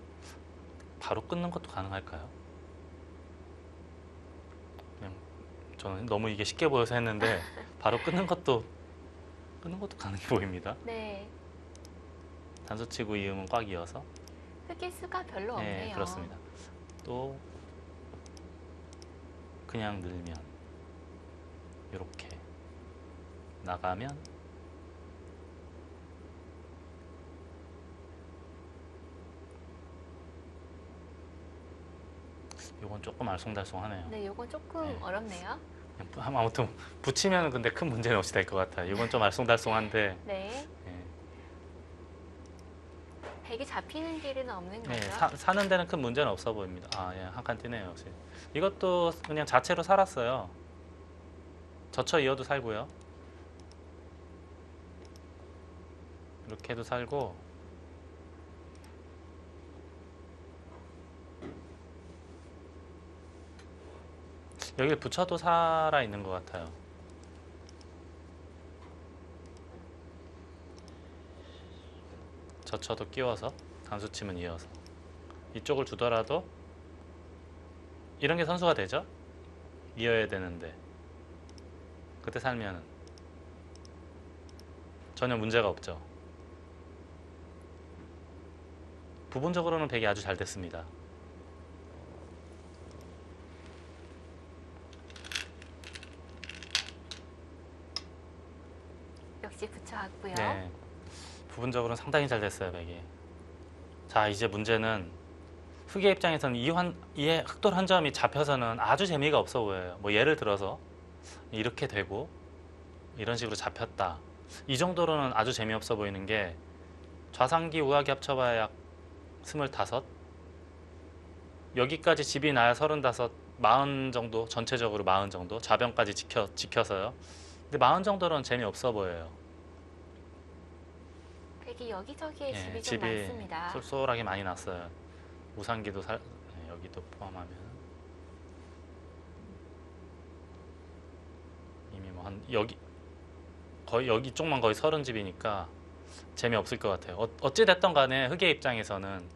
바로 끊는 것도 가능할까요? 그냥 저는 너무 이게 쉽게 보여서 했는데 바로 끊는 것도 가능해 보입니다. 네, 단수치고 이음은 꽉 이어서. 흑의 수가 별로 없네요. 네, 그렇습니다. 또 그냥 늘면 이렇게 나가면 이건 조금 알쏭달쏭하네요. 네, 요건 조금 네. 어렵네요. 아무튼 붙이면 근데 큰 문제는 없이 될 것 같아요. 이건 좀 알쏭달쏭한데 네, 네. 백이 잡히는 길은 없는 네, 거죠? 사는 데는 큰 문제는 없어 보입니다. 아, 예, 한 칸 뛰네요. 역시. 이것도 그냥 자체로 살았어요. 젖혀 이어도 살고요. 이렇게 해도 살고 여기를 붙여도 살아 있는 것 같아요. 젖혀도 끼워서 단수치면 이어서 이쪽을 두더라도 이런 게 선수가 되죠? 이어야 되는데 그때 살면 전혀 문제가 없죠. 부분적으로는 백이 아주 잘 됐습니다. 역시 붙여왔고요. 네, 부분적으로는 상당히 잘 됐어요, 백이. 자, 이제 문제는 흑의 입장에서는 이 흑돌 한 점이 잡혀서는 아주 재미가 없어 보여요. 뭐 예를 들어서 이렇게 되고 이런 식으로 잡혔다. 이 정도로는 아주 재미없어 보이는 게 좌상기 우하기 합쳐봐야 약 25, 여기까지 집이 나야 35, 40 정도, 전체적으로 40 정도, 좌변까지 지켜서요. 근데 40 정도로는 재미없어 보여요. 백이 여기저기에 예, 집이 좀 집이 많습니다. 쏠쏠하게 많이 났어요. 우상기도 여기도 포함하면 이미 뭐 한 여기 거의 여기 쪽만 거의 30집이니까 재미없을 것 같아요. 어찌 됐던 간에 흑의 입장에서는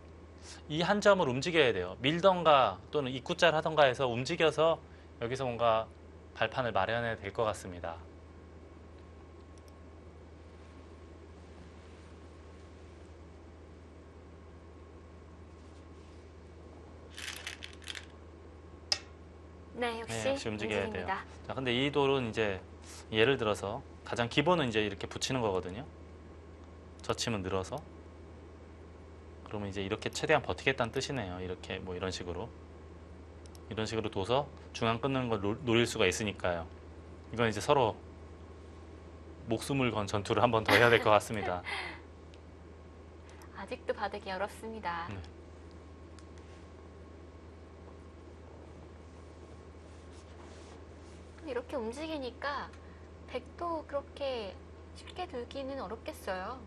이 한 점을 움직여야 돼요. 밀던가 또는 입구짤 하던가 해서 움직여서 여기서 뭔가 발판을 마련해야 될 것 같습니다. 네, 역시, 네, 역시 움직여야 움직입니다. 자, 근데 이 돌은 이제 예를 들어서 가장 기본은 이제 이렇게 붙이는 거거든요. 젖힘은 늘어서. 그러면 이제 이렇게 최대한 버티겠다는 뜻이네요. 이렇게 뭐 이런 식으로 둬서 중앙 끊는 걸 노릴 수가 있으니까요. 이건 이제 서로 목숨을 건 전투를 한 번 더 해야 될 것 같습니다. 아직도 바둑이 어렵습니다. 네. 이렇게 움직이니까 백도 그렇게 쉽게 들기는 어렵겠어요.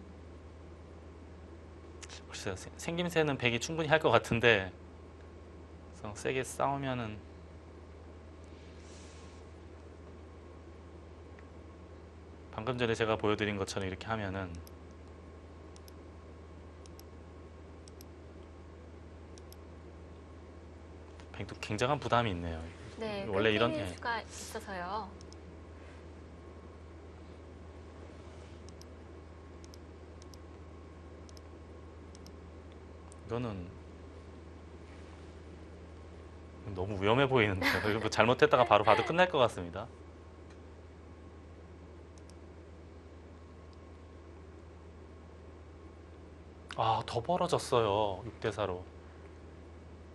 글쎄요, 생김새는 백이 충분히 할 것 같은데 그래서 세게 싸우면은 방금 전에 제가 보여드린 것처럼 이렇게 하면은 백도 굉장한 부담이 있네요. 네, 원래 이런 끊기는 수가 있어서요. 이거는 너무 위험해 보이는데요. 이거 뭐 잘못했다가 바로 봐도 끝날 것 같습니다. 아, 더 벌어졌어요. 6대4로.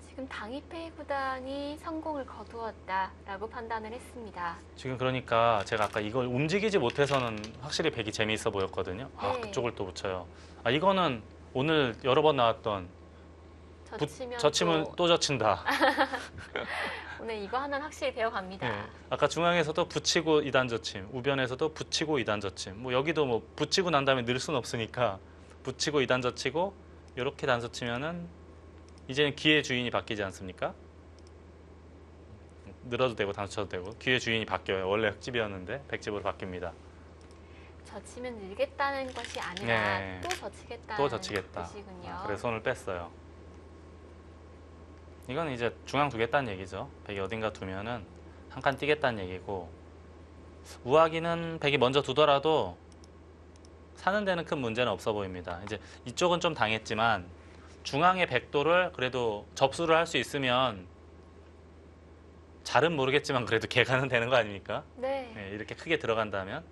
지금 당이페이 구단이 성공을 거두었다라고 판단을 했습니다. 지금 그러니까 제가 아까 이걸 움직이지 못해서는 확실히 백이 재미있어 보였거든요. 아, 네. 그쪽을 또 붙여요. 아, 이거는 오늘 여러 번 나왔던 젖히면 또 젖힌다. 오늘 이거 하나는 확실히 배워갑니다. 네. 아까 중앙에서도 붙이고 2단 젖힘, 우변에서도 붙이고 2단 젖힘. 뭐 여기도 뭐 붙이고 난 다음에 늘 수는 없으니까 붙이고 2단 젖히고 이렇게 단 젖히면은 이제는 기의 주인이 바뀌지 않습니까? 늘어도 되고 단수쳐도 되고 기의 주인이 바뀌어요. 원래 흑집이었는데 백집으로 바뀝니다. 젖히면 늘겠다는 것이 아니라 네. 또 젖히겠다는 또 젖히겠다. 뜻이군요. 그래서 손을 뺐어요. 이건 이제 중앙 두겠다는 얘기죠. 백이 어딘가 두면은 한 칸 띄겠다는 얘기고, 우하기는 백이 먼저 두더라도 사는 데는 큰 문제는 없어 보입니다. 이제 이쪽은 좀 당했지만 중앙의 백도를 그래도 접수를 할 수 있으면 잘은 모르겠지만 그래도 개가는 되는 거 아닙니까? 네. 네, 이렇게 크게 들어간다면.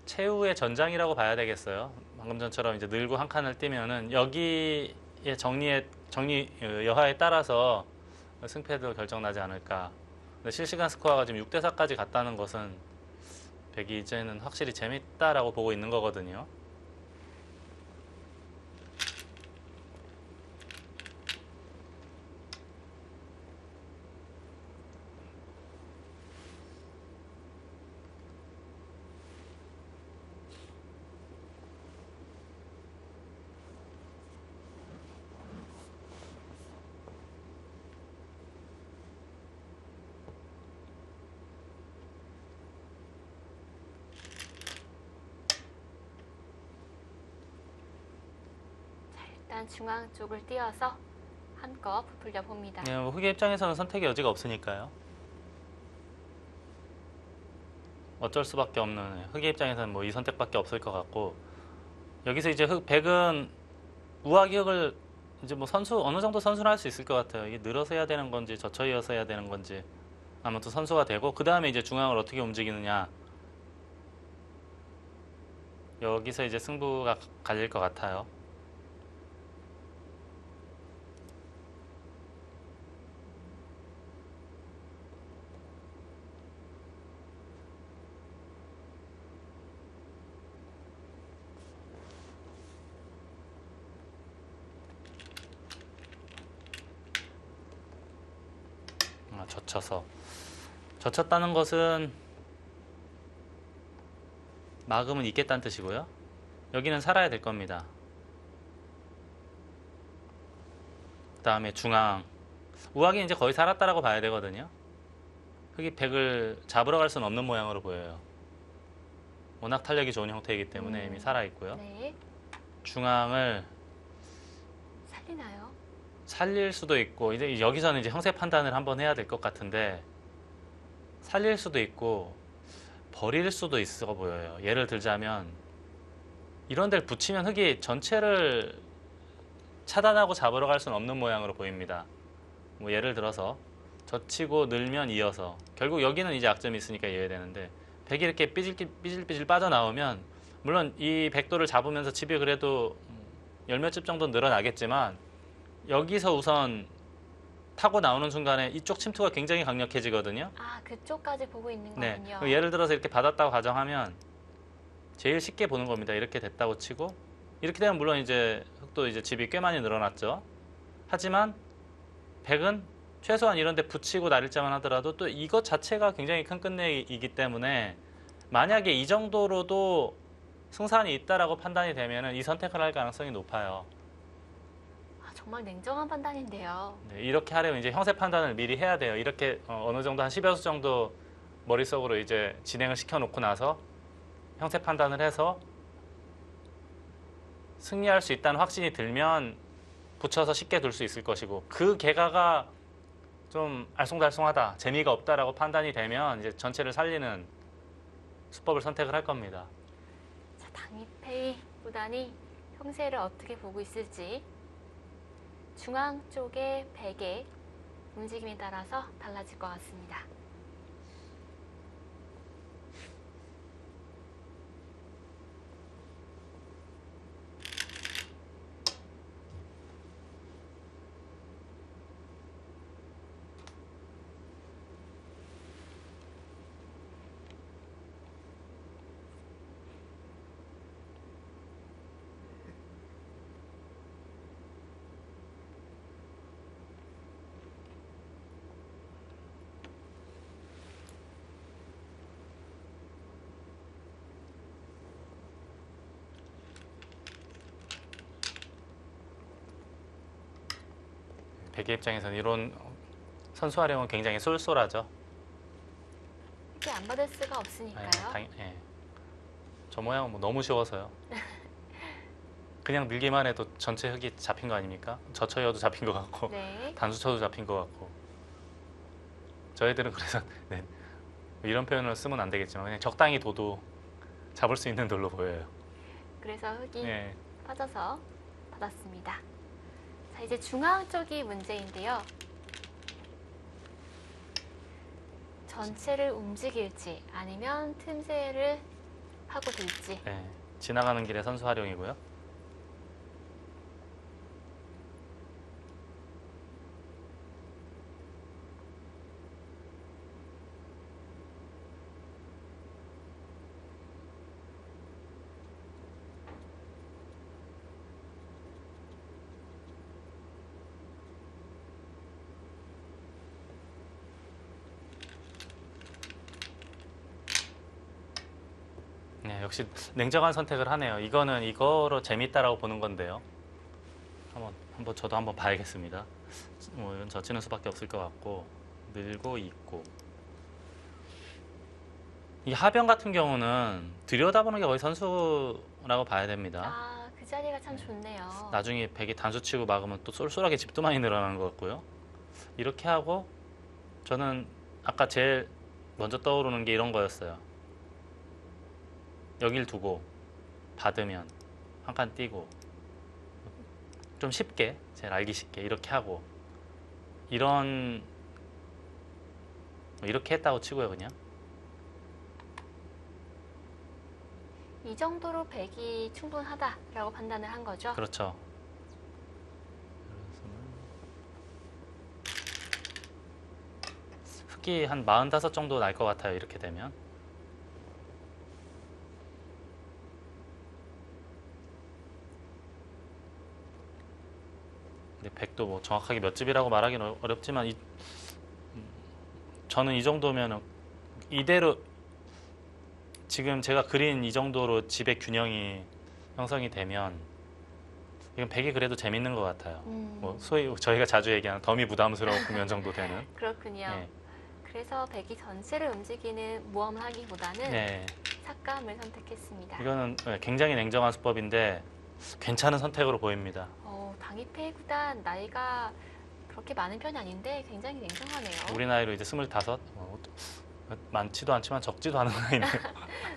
최후의 전장이라고 봐야 되겠어요. 방금 전처럼 이제 늘고 한 칸을 띄면은 여기의 정리 여하에 따라서 승패도 결정나지 않을까. 근데 실시간 스코어가 지금 6대4까지 갔다는 것은 백이 이제는 확실히 재밌다라고 보고 있는 거거든요. 일단 중앙 쪽을 띄어서 한껏 부풀려 봅니다. 네, 뭐 흑의 입장에서는 선택의 여지가 없으니까요. 어쩔 수밖에 없는, 흑의 입장에서는 뭐 이 선택밖에 없을 것 같고, 여기서 이제 백은 우하기 흑을 이제 뭐 어느 정도 선수를 할 수 있을 것 같아요. 이게 늘어서 해야 되는 건지 젖혀 이어서 해야 되는 건지 아무튼 선수가 되고, 그 다음에 이제 중앙을 어떻게 움직이느냐, 여기서 이제 승부가 갈릴 것 같아요. 젖혔다는 것은 막음은 있겠다는 뜻이고요. 여기는 살아야 될 겁니다. 그 다음에 중앙. 우악이 이제 거의 살았다라고 봐야 되거든요. 흑이 백을 잡으러 갈 수는 없는 모양으로 보여요. 워낙 탄력이 좋은 형태이기 때문에 이미 살아있고요. 네. 중앙을 살리나요? 살릴 수도 있고, 이제 여기서는 이제 형세 판단을 한번 해야 될 것 같은데, 살릴 수도 있고 버릴 수도 있어 보여요. 예를 들자면 이런 데를 붙이면 흑이 전체를 차단하고 잡으러 갈 수는 없는 모양으로 보입니다. 뭐 예를 들어서 젖히고 늘면 이어서, 결국 여기는 이제 약점이 있으니까 이해되는데, 백이 이렇게 삐질삐질 빠져나오면 물론 이 백도를 잡으면서 집이 그래도 열 몇 집 정도 늘어나겠지만, 여기서 우선 타고 나오는 순간에 이쪽 침투가 굉장히 강력해지거든요. 아, 그쪽까지 보고 있는 네. 거군요. 예를 들어서 이렇게 받았다고 가정하면 제일 쉽게 보는 겁니다. 이렇게 됐다고 치고, 이렇게 되면 물론 이제 흑도 이제 집이 꽤 많이 늘어났죠. 하지만 백은 최소한 이런 데 붙이고 날일자만 하더라도 또 이것 자체가 굉장히 큰 끝내이기 때문에, 만약에 이 정도로도 승산이 있다라고 판단이 되면 이 선택을 할 가능성이 높아요. 아, 정말 냉정한 판단인데요. 네, 이렇게 하려면 이제 형세 판단을 미리 해야 돼요. 이렇게 어느 정도 한 10여 수 정도 머릿속으로 이제 진행을 시켜놓고 나서 형세 판단을 해서 승리할 수 있다는 확신이 들면 붙여서 쉽게 둘 수 있을 것이고, 그 개가가 좀 알쏭달쏭하다, 재미가 없다라고 판단이 되면 이제 전체를 살리는 수법을 선택을 할 겁니다. 자, 당이페이 구단이 형세를 어떻게 보고 있을지, 중앙 쪽의 백의 움직임에 따라서 달라질 것 같습니다. 백의 입장에서는 이런 선수 활용은 굉장히 쏠쏠하죠. 이게 안 받을 수가 없으니까요. 예. 저 모양은 뭐 너무 쉬워서요. 그냥 밀기만 해도 전체 흑이 잡힌 거 아닙니까? 저쳐여도 잡힌 것 같고, 네. 단수쳐도 잡힌 것 같고. 저희들은 그래서 네, 이런 표현을 쓰면 안 되겠지만 그냥 적당히 둬도 잡을 수 있는 돌로 보여요. 그래서 흑이 예. 빠져서 받았습니다. 자, 이제 중앙 쪽이 문제인데요. 전체를 움직일지 아니면 틈새를 하고 둘지. 예. 지나가는 길에 선수 활용이고요. 네, 역시 냉정한 선택을 하네요. 이거는 이거로 재밌다라고 보는 건데요. 한번 저도 한번 봐야겠습니다. 뭐 이건 젖히는 수밖에 없을 것 같고, 늘고 있고. 이 하변 같은 경우는 들여다보는 게 거의 선수라고 봐야 됩니다. 아, 그 자리가 참 좋네요. 나중에 백이 단수 치고 막으면 또 쏠쏠하게 집도 많이 늘어나는 것 같고요. 이렇게 하고 저는 아까 제일 먼저 떠오르는 게 이런 거였어요. 여길 두고 받으면 한 칸 띄고 좀 쉽게, 제일 알기 쉽게 이렇게 하고, 이렇게 했다고 치고요. 그냥 이 정도로 백이 충분하다라고 판단을 한 거죠. 그렇죠. 흑이 한 45 정도 날 것 같아요. 이렇게 되면. 근데 백도 뭐 정확하게 몇 집이라고 말하기는 어렵지만 저는 이 정도면 이대로 지금 제가 그린 이 정도로 집의 균형이 형성이 되면 이건 백이 그래도 재밌는 것 같아요. 뭐 소위 저희가 자주 얘기하는 덤이 부담스러운 국면 정도 되는. 그렇군요. 네. 그래서 백이 전체를 움직이는 모험을 하기보다는 네. 삭감을 선택했습니다. 이거는 굉장히 냉정한 수법인데 괜찮은 선택으로 보입니다. 당입회 구단 나이가 그렇게 많은 편이 아닌데 굉장히 냉정하네요. 우리 나이로 이제 25, 많지도 않지만 적지도 않은 나이네요.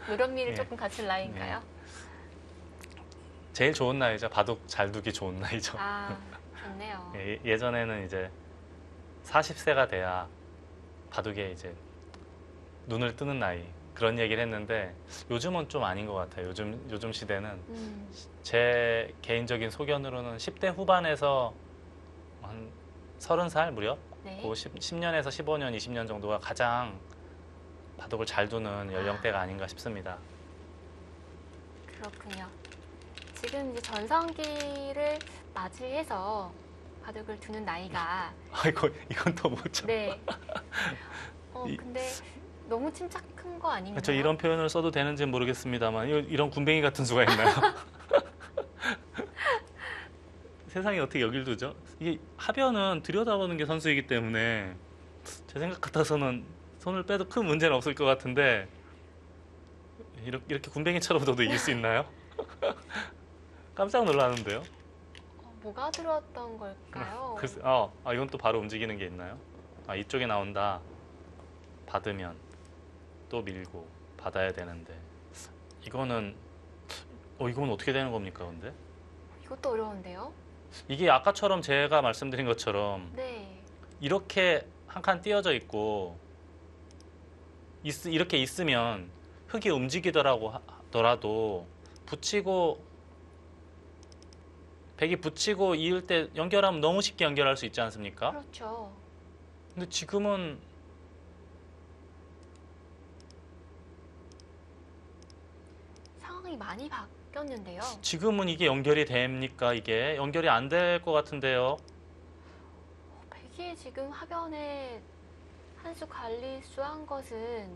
노령미를 예. 조금 갖춘 나이인가요? 제일 좋은 나이죠. 바둑 잘 두기 좋은 나이죠. 아, 좋네요. 예전에는 이제 40세가 돼야 바둑에 이제 눈을 뜨는 나이 그런 얘기를 했는데 요즘은 좀 아닌 것 같아요. 요즘 시대는 제 개인적인 소견으로는 10대 후반에서 한 30살 무렵 네. 그 10년에서 15년, 20년 정도가 가장 바둑을 잘 두는 연령대가 아닌가 싶습니다. 그렇군요. 지금 이제 전성기를 맞이해서 바둑을 두는 나이가 아이고 이건 또 뭐죠? 네. 근데 너무 침착한 거 아닌가요? 저 이런 표현을 써도 되는지 모르겠습니다만 이런 군뱅이 같은 수가 있나요? 세상에 어떻게 여길 두죠? 이게 하변은 들여다보는 게 선수이기 때문에 제 생각 같아서는 손을 빼도 큰 문제는 없을 것 같은데 이렇게 군뱅이처럼 둬도 이길 수 있나요? 깜짝 놀라는데요. 뭐가 들어왔던 걸까요? 글쎄, 이건 또 바로 움직이는 게 있나요? 이쪽에 나온다. 받으면 또 밀고 받아야 되는데 이건 어떻게 되는 겁니까, 근데? 이것도 어려운데요? 이게 아까처럼 제가 말씀드린 것처럼 네. 이렇게 한 칸 띄어져 있고 이렇게 있으면 흙이 움직이더라고 하더라도 백이 붙이고 이을 때 연결하면 너무 쉽게 연결할 수 있지 않습니까? 그렇죠. 근데 지금은 상황이 많이 바뀌었는데요. 지금은 이게 연결이 됩니까? 이게 연결이 안 될 것 같은데요. 백이 지금 하변에 한 수 관리수한 것은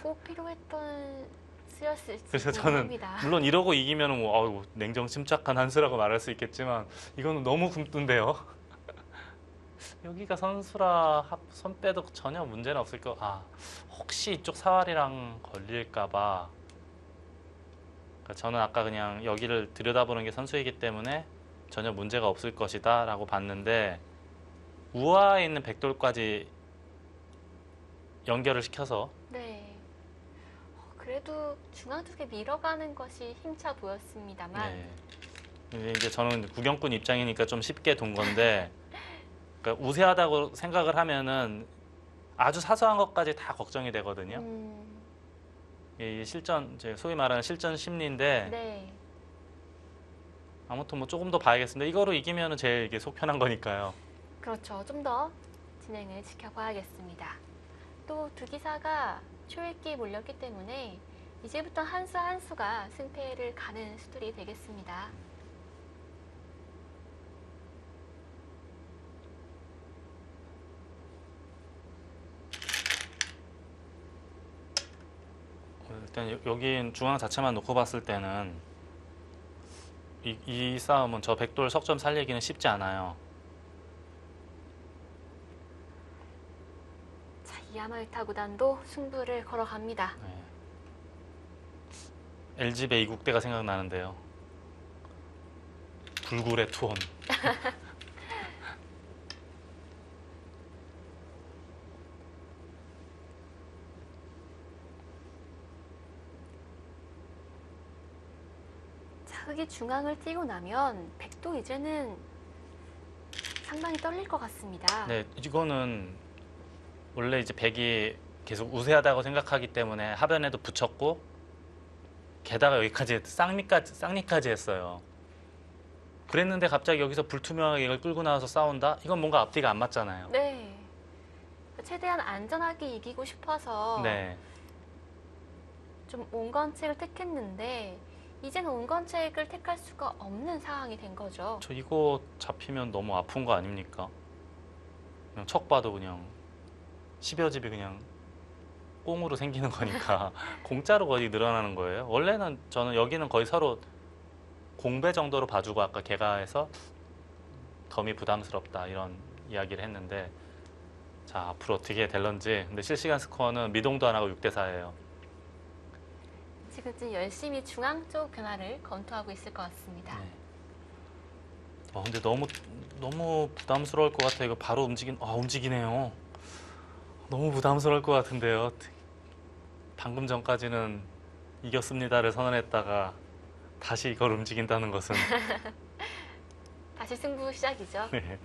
꼭 필요했던 수였을지 그래서 저는 궁금합니다. 물론 이러고 이기면은 냉정 침착한 한 수라고 말할 수 있겠지만 이거는 너무 굼뜬데요. 여기가 선수라 손 빼도 전혀 문제는 없을 거. 혹시 이쪽 사활이랑 걸릴까봐. 그러니까 저는 아까 그냥 여기를 들여다보는 게 선수이기 때문에 전혀 문제가 없을 것이다라고 봤는데 우아에 있는 백돌까지 연결을 시켜서 네. 그래도 중앙 쪽에 밀어가는 것이 힘차 보였습니다만 이제 저는 구경꾼 입장이니까 좀 쉽게 둔 건데 그러니까 우세하다고 생각을 하면은 아주 사소한 것까지 다 걱정이 되거든요. 이 실전, 소위 말하는 실전 심리인데 네. 아무튼 뭐 조금 더 봐야겠습니다. 이거로 이기면은 제일 이게 속 편한 거니까요. 그렇죠. 좀 더 진행을 지켜봐야겠습니다. 또 두 기사가 초읽기에 몰렸기 때문에 이제부터 한 수 한 수가 승패를 가는 수들이 되겠습니다. 일단 여기 중앙 자체만 놓고 봤을 때는 이 싸움은 저 백돌 석점 살리기는 쉽지 않아요. 자, 이야마유타 구단도 승부를 걸어갑니다. LG배 이국대가 생각나는데요. 불굴의 투혼. 자, 흑이 중앙을 띄고 나면 백도 이제는 상당히 떨릴 것 같습니다. 네, 이거는 원래 이제 백이 계속 우세하다고 생각하기 때문에 하변에도 붙였고 게다가 여기까지 쌍리까지 했어요. 그랬는데 갑자기 여기서 불투명하게 이걸 끌고 나와서 싸운다? 이건 뭔가 앞뒤가 안 맞잖아요. 네. 최대한 안전하게 이기고 싶어서 네. 좀 온건책을 택했는데 이제는 온건책을 택할 수가 없는 상황이 된 거죠. 저 이거 잡히면 너무 아픈 거 아닙니까? 그냥 척 봐도 그냥 10여 집이 그냥 꽁으로 생기는 거니까 공짜로 거의 늘어나는 거예요. 원래는 저는 여기는 거의 서로 공배 정도로 봐주고 아까 개가해서 덤이 부담스럽다 이런 이야기를 했는데 자 앞으로 어떻게 될런지. 근데 실시간 스코어는 미동도 안 하고 6대4예요. 지금 열심히 중앙 쪽 변화를 검토하고 있을 것 같습니다. 네. 근데 너무 부담스러울 것 같아요. 이거 바로 움직이네요. 너무 부담스러울 것 같은데요. 방금 전까지는 이겼습니다를 선언했다가 다시 이걸 움직인다는 것은 다시 승부 시작이죠. 네.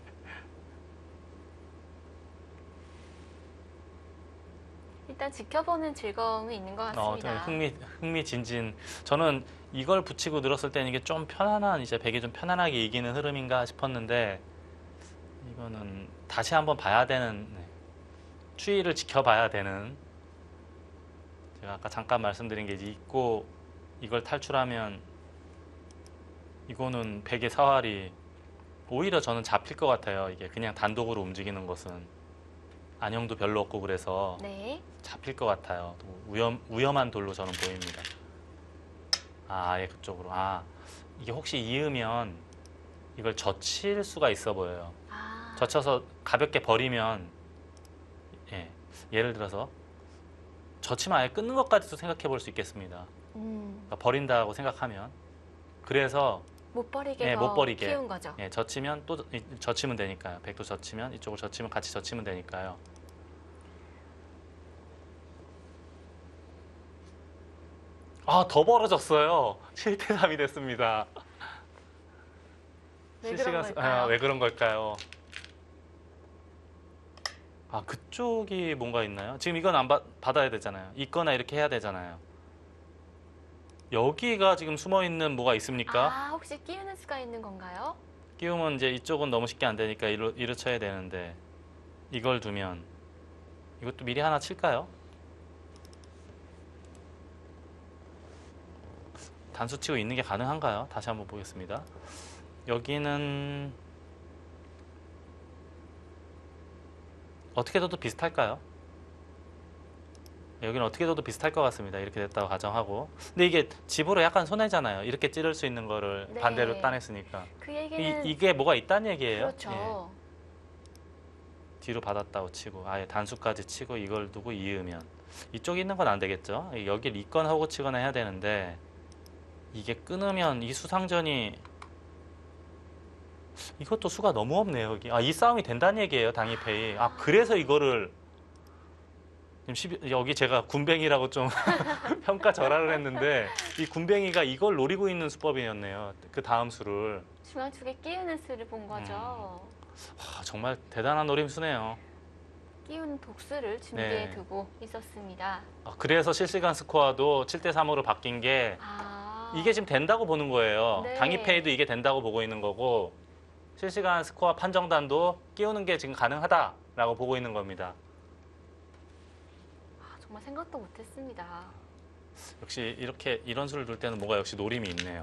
일단 지켜보는 즐거움이 있는 것 같습니다. 좀 흥미진진. 저는 이걸 붙이고 늘었을 때는 이게 좀 편안한 이제 백이 좀 편안하게 이기는 흐름인가 싶었는데 이거는 다시 한번 봐야 되는 추이를 지켜봐야 되는. 제가 아까 잠깐 말씀드린 게 이제 있고 이걸 탈출하면 이거는 백의 사활이 오히려 저는 잡힐 것 같아요. 이게 그냥 단독으로 움직이는 것은 안형도 별로 없고 그래서 네. 잡힐 것 같아요. 위험한 돌로 저는 보입니다. 아예 그쪽으로. 이게 혹시 이으면 이걸 젖힐 수가 있어 보여요. 젖혀서 가볍게 버리면 예를 들어서 젖히면 아예 끊는 것까지도 생각해 볼 수 있겠습니다. 그러니까 버린다고 생각하면 그래서 못 버리게 못 버리게 키운 거죠. 젖히면 또 젖히면 되니까요. 백도 젖히면 이쪽을 젖히면 같이 젖히면 되니까요. 더 벌어졌어요. 7대3이 됐습니다. 왜 그런 걸까요? 왜 그런 걸까요? 그쪽이 뭔가 있나요? 지금 이건 안 받아야 되잖아요. 있거나 이렇게 해야 되잖아요. 여기가 지금 숨어 있는 뭐가 있습니까? 혹시 끼우는 수가 있는 건가요? 끼우면 이제 이쪽은 너무 쉽게 안 되니까 이로 쳐야 되는데 이걸 두면 이것도 미리 하나 칠까요? 단수 치고 있는 게 가능한가요? 다시 한번 보겠습니다. 여기는 어떻게 둬도 비슷할까요? 여기는 어떻게 둬도 비슷할 것 같습니다. 이렇게 됐다고 가정하고. 근데 이게 집으로 약간 손해잖아요. 이렇게 찌를 수 있는 거를 네. 반대로 따냈으니까. 그 얘기는 이게 뭐가 있다는 얘기예요. 그렇죠. 뒤로 받았다고 치고 아예 단수까지 치고 이걸 두고 이으면 이쪽에 있는 건 안 되겠죠. 여기를 있거나 하고 치거나 해야 되는데 이게 끊으면 이 수상전이 이것도 수가 너무 없네요. 여기. 이 싸움이 된다는 얘기예요. 당이페이. 그래서 이거를 여기 제가 군뱅이라고 좀 평가절하를 했는데 이 군뱅이가 이걸 노리고 있는 수법이었네요. 그 다음 수를. 중앙 쪽에 끼우는 수를 본 거죠. 정말 대단한 노림수네요. 끼우는 독수를 준비해 두고 있었습니다. 그래서 실시간 스코어도 7대3으로 바뀐 게 이게 지금 된다고 보는 거예요. 네. 당이페이도 이게 된다고 보고 있는 거고 실시간 스코어 판정단도 끼우는 게 지금 가능하다라고 보고 있는 겁니다. 정말 생각도 못했습니다. 역시 이런 수를 둘 때는 뭐가 역시 노림이 있네요.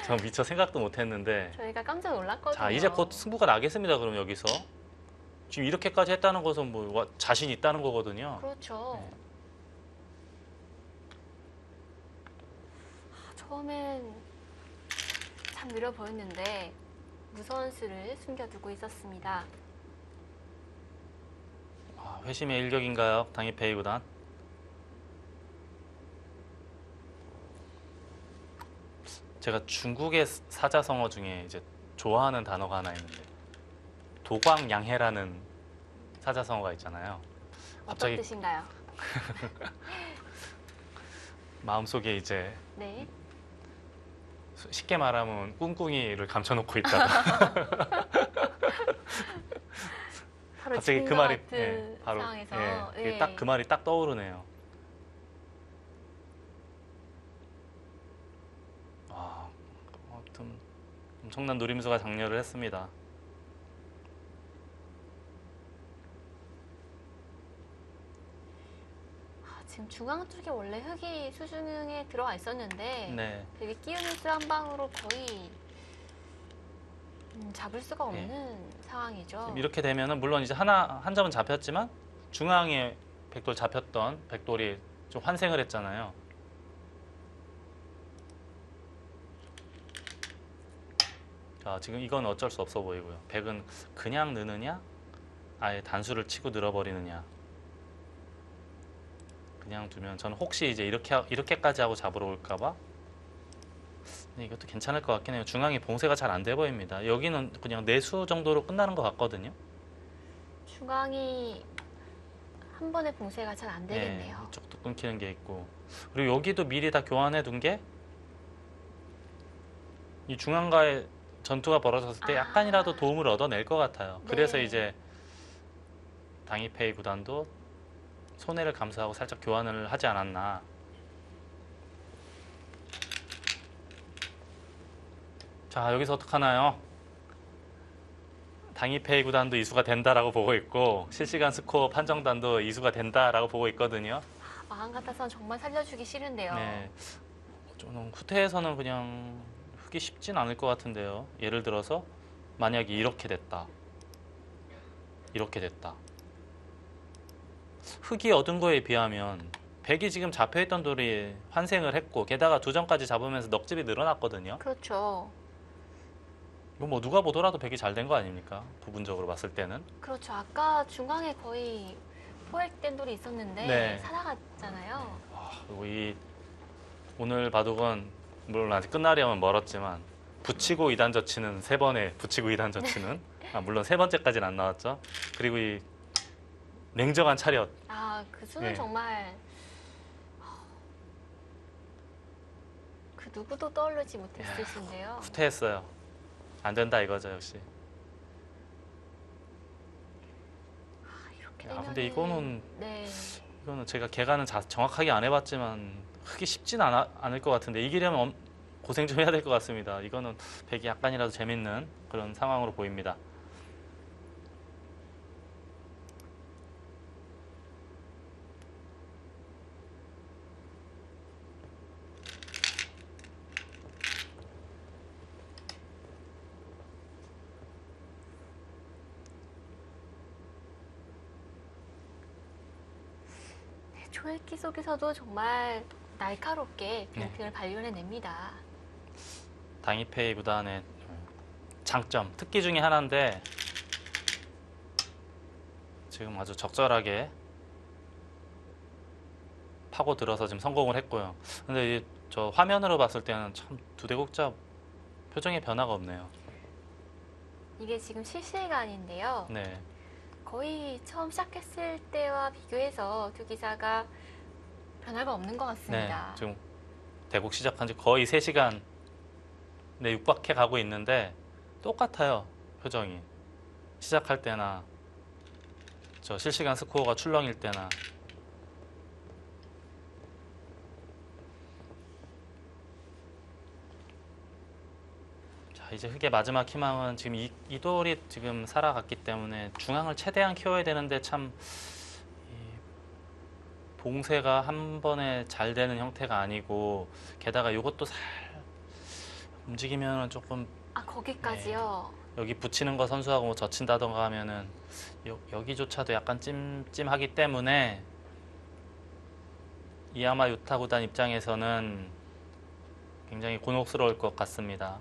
전 미처 생각도 못했는데. 저희가 깜짝 놀랐거든요. 자, 이제 곧 승부가 나겠습니다. 그럼 여기서 지금 이렇게까지 했다는 것은 뭐 자신 있다는 거거든요. 그렇죠. 네. 처음엔 참 느려 보였는데 무서운 수를 숨겨두고 있었습니다. 회심의 일격인가요? 당이페이 구단. 제가 중국의 사자성어 중에 이제 좋아하는 단어가 하나 있는데 도광양해라는 사자성어가 있잖아요. 어떤 뜻인가요? 마음속에 이제 네. 쉽게 말하면 꿍꿍이를 감춰놓고 있다가 바로 갑자기 지금과 그 말이 같은 바로 상황에서 딱 그 말이 딱 떠오르네요. 엄청난 누림수가 장렬을 했습니다. 지금 중앙 쪽에 원래 흙이 수중에 들어와 있었는데 네. 되게 끼우누스 한 방으로 거의 잡을 수가 없는 상황이죠. 지금 이렇게 되면은 물론 이제 한 점은 잡혔지만 중앙에 백돌 잡혔던 백돌이 좀 환생을 했잖아요. 자, 지금 이건 어쩔 수 없어 보이고요. 백은 그냥 느느냐, 아예 단수를 치고 늘어버리느냐. 그냥 두면 저는 혹시 이제 이렇게까지 하고 잡으러 올까봐. 근데 이것도 괜찮을 것 같긴 해요. 중앙이 봉쇄가 잘 안 돼 보입니다. 여기는 그냥 내수 정도로 끝나는 것 같거든요. 중앙이 한 번에 봉쇄가 잘 안 되겠네요. 네, 이쪽도 끊기는 게 있고, 그리고 여기도 미리 다 교환해 둔 게 이 중앙과의 전투가 벌어졌을 때 약간이라도 도움을 얻어낼 것 같아요. 그래서 네. 이제 당이페이 구단도 손해를 감수하고 살짝 교환을 하지 않았나. 자, 여기서 어떡하나요? 당이페이 구단도 이수가 된다라고 보고 있고 실시간 스코어 판정단도 이수가 된다라고 보고 있거든요. 마음 같아서는 정말 살려주기 싫은데요. 네, 저는 후퇴에서는 그냥 흙이 쉽진 않을 것 같은데요. 예를 들어서 만약에 이렇게 됐다, 이렇게 됐다. 흙이 얻은 거에 비하면 백이 지금 잡혀있던 돌이 환생을 했고 게다가 2점까지 잡으면서 넉집이 늘어났거든요. 그렇죠. 이거 뭐 누가 보더라도 백이 잘 된 거 아닙니까? 부분적으로 봤을 때는. 그렇죠. 아까 중앙에 거의 포획된 돌이 있었는데 네. 살아갔잖아요. 그리고 이 오늘 바둑은 물론 아직 끝나려면 멀었지만 붙이고 2단 젖히는 3번에 붙이고 2단 젖히는 물론 3번째까지는 안 나왔죠. 그리고 이 냉정한 차렷. 그 수는 네. 정말 그 누구도 떠오르지 못했을 수인데요. 후퇴했어요. 안 된다 이거죠 역시. 이렇게 야, 되면은 근데 이거는 네. 제가 개가는 정확하게 안 해봤지만 흙이 쉽진 않을 것 같은데 이기려면 고생 좀 해야 될 것 같습니다. 이거는 백이 약간이라도 재밌는 그런 상황으로 보입니다. 초읽기 속에서도 정말 날카롭게 네. 빙빙을 발견해냅니다. 당이페이 구단의 장점, 특기 중에 하나인데 지금 아주 적절하게 파고 들어서 지금 성공을 했고요. 근데 저 화면으로 봤을 때는 참 두 대국자 표정의 변화가 없네요. 이게 지금 실시간인데요. 네, 거의 처음 시작했을 때와 비교해서 두 기사가 변화가 없는 것 네, 같습니다. 지금 대국 시작한 지 거의 3시간 네, 육박해 가고 있는데 똑같아요. 표정이 시작할 때나 저 실시간 스코어가 출렁일 때나. 자, 이제 흙의 마지막 희망은 지금 이 돌이 지금 살아갔기 때문에 중앙을 최대한 키워야 되는데 참 이 봉쇄가 한 번에 잘 되는 형태가 아니고 게다가 이것도 살 움직이면 조금 거기까지요. 여기 붙이는 거 선수하고 뭐 젖힌다던가 하면은 여기조차도 약간 찜찜하기 때문에 이야마 유타 구단 입장에서는 굉장히 곤혹스러울 것 같습니다.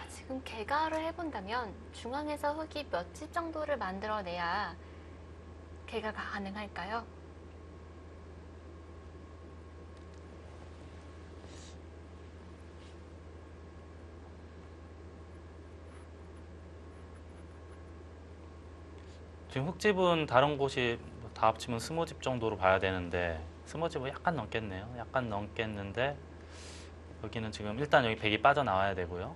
지금 개가를 해본다면 중앙에서 흙이 몇 집 정도를 만들어내야 개가가 가능할까요? 지금 흙집은 다른 곳이 다 합치면 20집 정도로 봐야 되는데 20집은 약간 넘겠네요. 약간 넘겠는데 여기는 지금 일단 여기 100이 빠져나와야 되고요.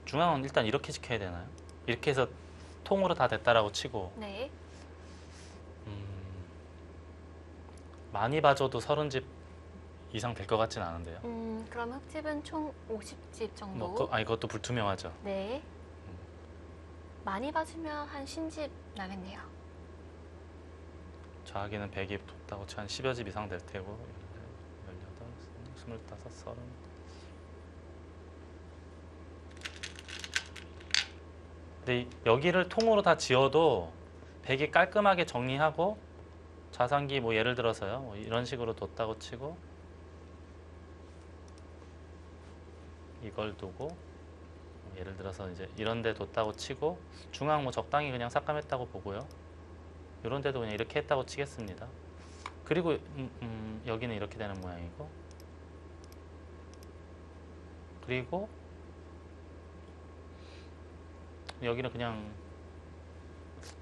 중앙은 일단 이렇게 지켜야 되나요? 이렇게 해서 통으로 다 됐다라고 치고 네. 많이 봐줘도 30집 이상 될 것 같진 않은데요. 그럼 흙집은 총 50집 정도. 이것도 불투명하죠. 네. 많이 봐주면 한 50집 나겠네요. 좌하기는 100이 뒀다고 한 10여 집 이상 될 테고 18, 25, 30 근데 여기를 통으로 다 지어도 100이 깔끔하게 정리하고 좌상기 뭐 예를 들어서요 뭐 이런 식으로 뒀다고 치고 이걸 두고 예를 들어서 이제 이런 데 뒀다고 치고 중앙 뭐 적당히 그냥 삭감했다고 보고요. 이런 데도 그냥 이렇게 했다고 치겠습니다. 그리고 여기는 이렇게 되는 모양이고 그리고 여기는 그냥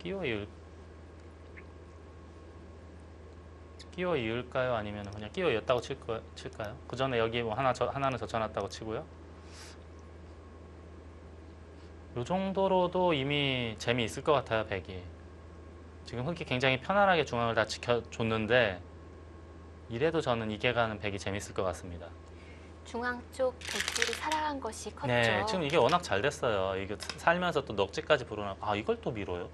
끼워 이을까요? 아니면 그냥 끼워 이었다고 칠까요? 그 전에 여기 뭐 하나는 젖혀놨다고 치고요. 이 정도로도 이미 재미있을 것 같아요, 100이. 지금 흙이 굉장히 편안하게 중앙을 다 지켜줬는데 이래도 저는 이게 가는 100이 재밌을 것 같습니다. 중앙 쪽 백줄이 살아간 것이 컸죠. 네, 지금 이게 워낙 잘 됐어요. 이게 살면서 또 넉지까지 불어나고 이걸 또 밀어요?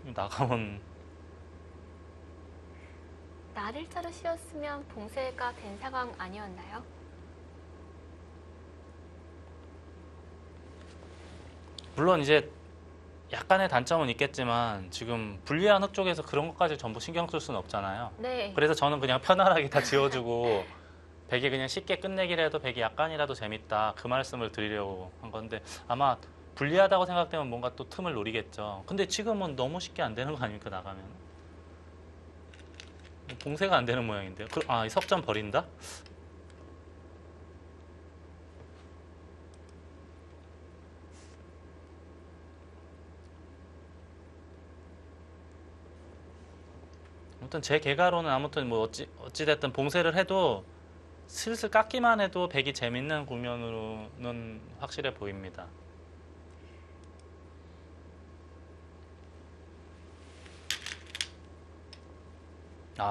나가면 나를자로 씌웠으면 봉쇄가 된 상황 아니었나요? 물론 이제 약간의 단점은 있겠지만 지금 불리한 흙 쪽에서 그런 것까지 전부 신경 쓸 수는 없잖아요. 네. 그래서 저는 그냥 편안하게 다 지어주고 100이 그냥 쉽게 끝내기를 해도 100이 약간이라도 재밌다 그 말씀을 드리려고 한 건데 아마 불리하다고 생각되면 뭔가 또 틈을 노리겠죠. 근데 지금은 너무 쉽게 안 되는 거 아닙니까 나가면? 봉쇄가 안 되는 모양인데요. 이 석점 버린다? 아무튼 제 개가로는 아무튼 뭐 어찌됐든 봉쇄를 해도 슬슬 깎기만 해도 100이 재밌는 국면으로는 확실해 보입니다.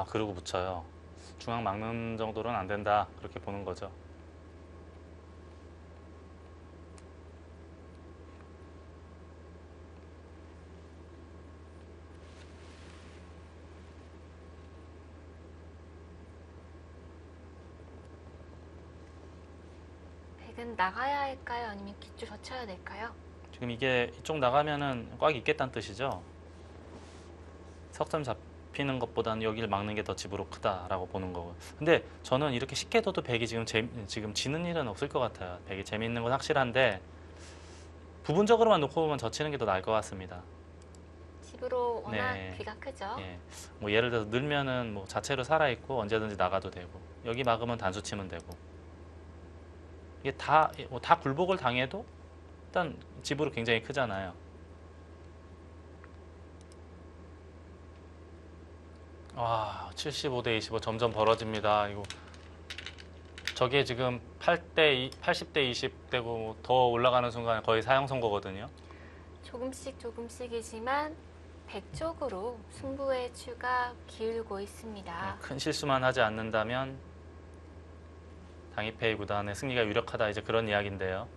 그러고 붙여요. 중앙 막는 정도로는 안 된다. 그렇게 보는 거죠. 백은 나가야 할까요? 아니면 기초 젖혀야 될까요? 지금 이게 이쪽 나가면은 꽉 있겠다는 뜻이죠. 석점 잡히는 것보다는 여기를 막는 게 더 집으로 크다라고 보는 거고. 근데 저는 이렇게 쉽게 둬도 100이 지금 지는 일은 없을 것 같아요. 100이 재밌는 건 확실한데 부분적으로만 놓고 보면 젖히는 게 더 나을 것 같습니다. 집으로 워낙 네. 귀가 크죠. 예. 뭐 예를 들어서 늘면은 뭐 자체로 살아 있고 언제든지 나가도 되고 여기 막으면 단수 치면 되고 이게 다 굴복을 당해도 일단 집으로 굉장히 크잖아요. 와, 75대 25 점점 벌어집니다. 이거 저게 지금 80대 20 되고 더 올라가는 순간 거의 사형 선고거든요. 조금씩이지만 백 쪽으로 승부의 추가 기울고 있습니다. 큰 실수만 하지 않는다면 당이페이 구단의 승리가 유력하다 이제 그런 이야기인데요.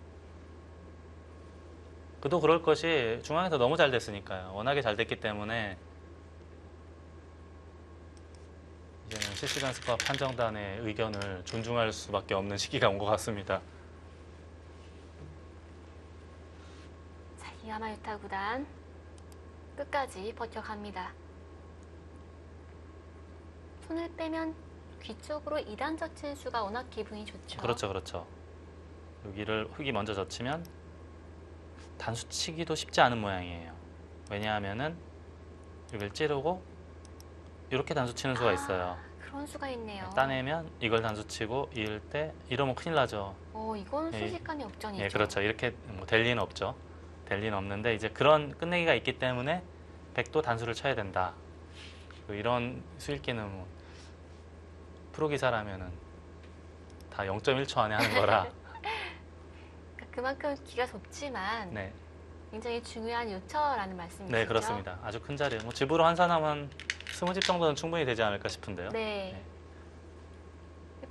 그도 그럴 것이 중앙에서 너무 잘 됐으니까요. 워낙에 잘 됐기 때문에 이제는 실시간 스코어 판정단의 의견을 존중할 수밖에 없는 시기가 온 것 같습니다. 자, 이하마유타 구단 끝까지 버텨갑니다. 손을 빼면 귀 쪽으로 2단 젖힌 수가 워낙 기분이 좋죠. 그렇죠. 여기를 흙이 먼저 젖히면 단수 치기도 쉽지 않은 모양이에요. 왜냐하면은 여기를 찌르고 이렇게 단수 치는 수가 있어요. 그런 수가 있네요. 따내면 이걸 단수 치고 이을 때 이러면 큰일 나죠. 이건 예. 순식간에 역전이죠. 예, 그렇죠. 이렇게 될 리는 없죠. 될 리는 없는데 이제 그런 끝내기가 있기 때문에 100도 단수를 쳐야 된다. 이런 수읽기는 뭐 프로 기사라면은 다 0.1초 안에 하는 거라. 그러니까 그만큼 기가 좁지만 네, 굉장히 중요한 요처라는 말씀이시죠? 네 그렇습니다. 아주 큰 자리. 뭐 집으로 환산하면 20집 정도는 충분히 되지 않을까 싶은데요. 네.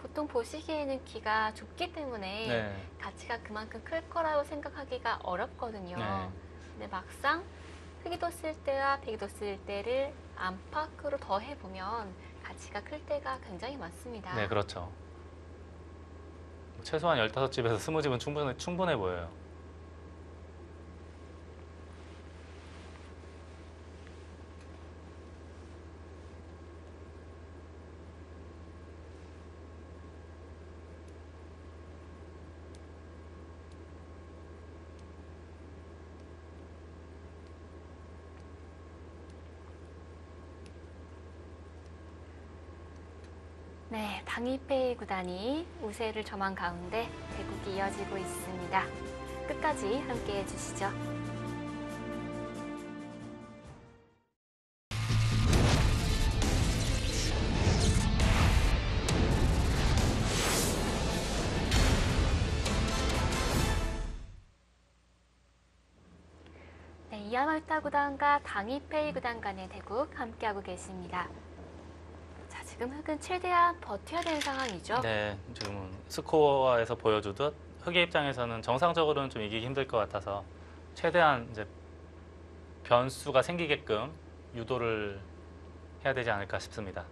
보통 보시기에는 기가 좁기 때문에 네, 가치가 그만큼 클 거라고 생각하기가 어렵거든요. 네. 근데 막상 흑이도 쓸 때와 백이도 쓸 때를 안팎으로 더해보면 가치가 클 때가 굉장히 많습니다. 네, 그렇죠. 최소한 15집에서 20집은 충분해 보여요. 네, 당이페이 구단이 우세를 점한 가운데 대국이 이어지고 있습니다. 끝까지 함께 해주시죠. 네, 이야말타 구단과 당이페이 구단 간의 대국 함께하고 계십니다. 자, 지금 흑은 최대한 버텨야 되는 상황이죠? 네, 지금은 스코어에서 보여주듯 흑의 입장에서는 정상적으로는 좀 이기기 힘들 것 같아서 최대한 이제 변수가 생기게끔 유도를 해야 되지 않을까 싶습니다.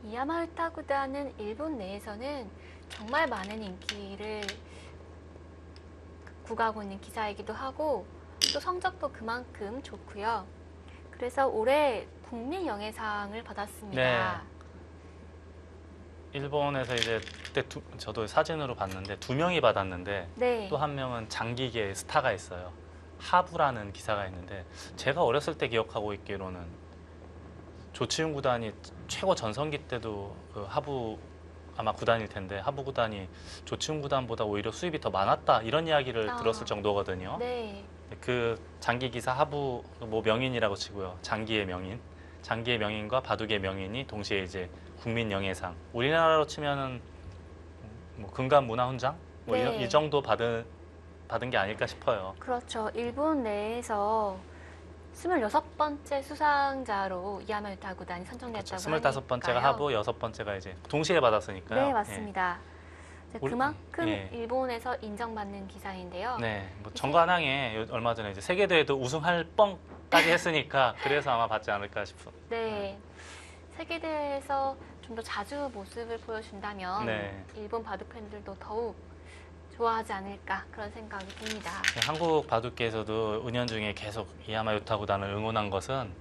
이야마우타 구단은 일본 내에서는 정말 많은 인기를 구가하고 있는 기사이기도 하고 또 성적도 그만큼 좋고요. 그래서 올해 국민 영예상을 받았습니다. 일본에서 이제 그때 저도 사진으로 봤는데 2명이 받았는데 네. 또 한 명은 장기계 스타가 있어요. 하부라는 기사가 있는데 제가 어렸을 때 기억하고 있기로는 조치훈 구단이 최고 전성기 때도 그 하부 아마 구단일 텐데 하부 구단이 조치훈 구단보다 오히려 수입이 더 많았다 이런 이야기를 들었을 정도거든요. 네. 그 장기 기사 하부 뭐 명인이라고 치고요. 장기의 명인과 바둑의 명인이 동시에 이제 국민 영예상. 우리나라로 치면은 뭐 금관 문화훈장 뭐 네. 이 정도 받은 게 아닐까 싶어요. 그렇죠. 일본 내에서 26번째 수상자로 이야마우타 구단이 선정됐다고 그렇죠. 25번째가 하니까요. 하부, 6번째가 이제 동시에 받았으니까요. 네, 맞습니다. 이제 우리- 그만큼 예. 일본에서 인정받는 기사인데요. 네, 뭐 정관왕에 얼마 전에 이제 세계대회도 우승할 뻥까지 했으니까 그래서 아마 받지 않을까 싶은. 네. 세계대회에서 좀 더 자주 모습을 보여준다면 네. 일본 바둑 팬들도 더욱 좋아하지 않을까 그런 생각이 듭니다. 한국 바둑계에서도 은연중에 계속 이야마유타 구단을 응원한 것은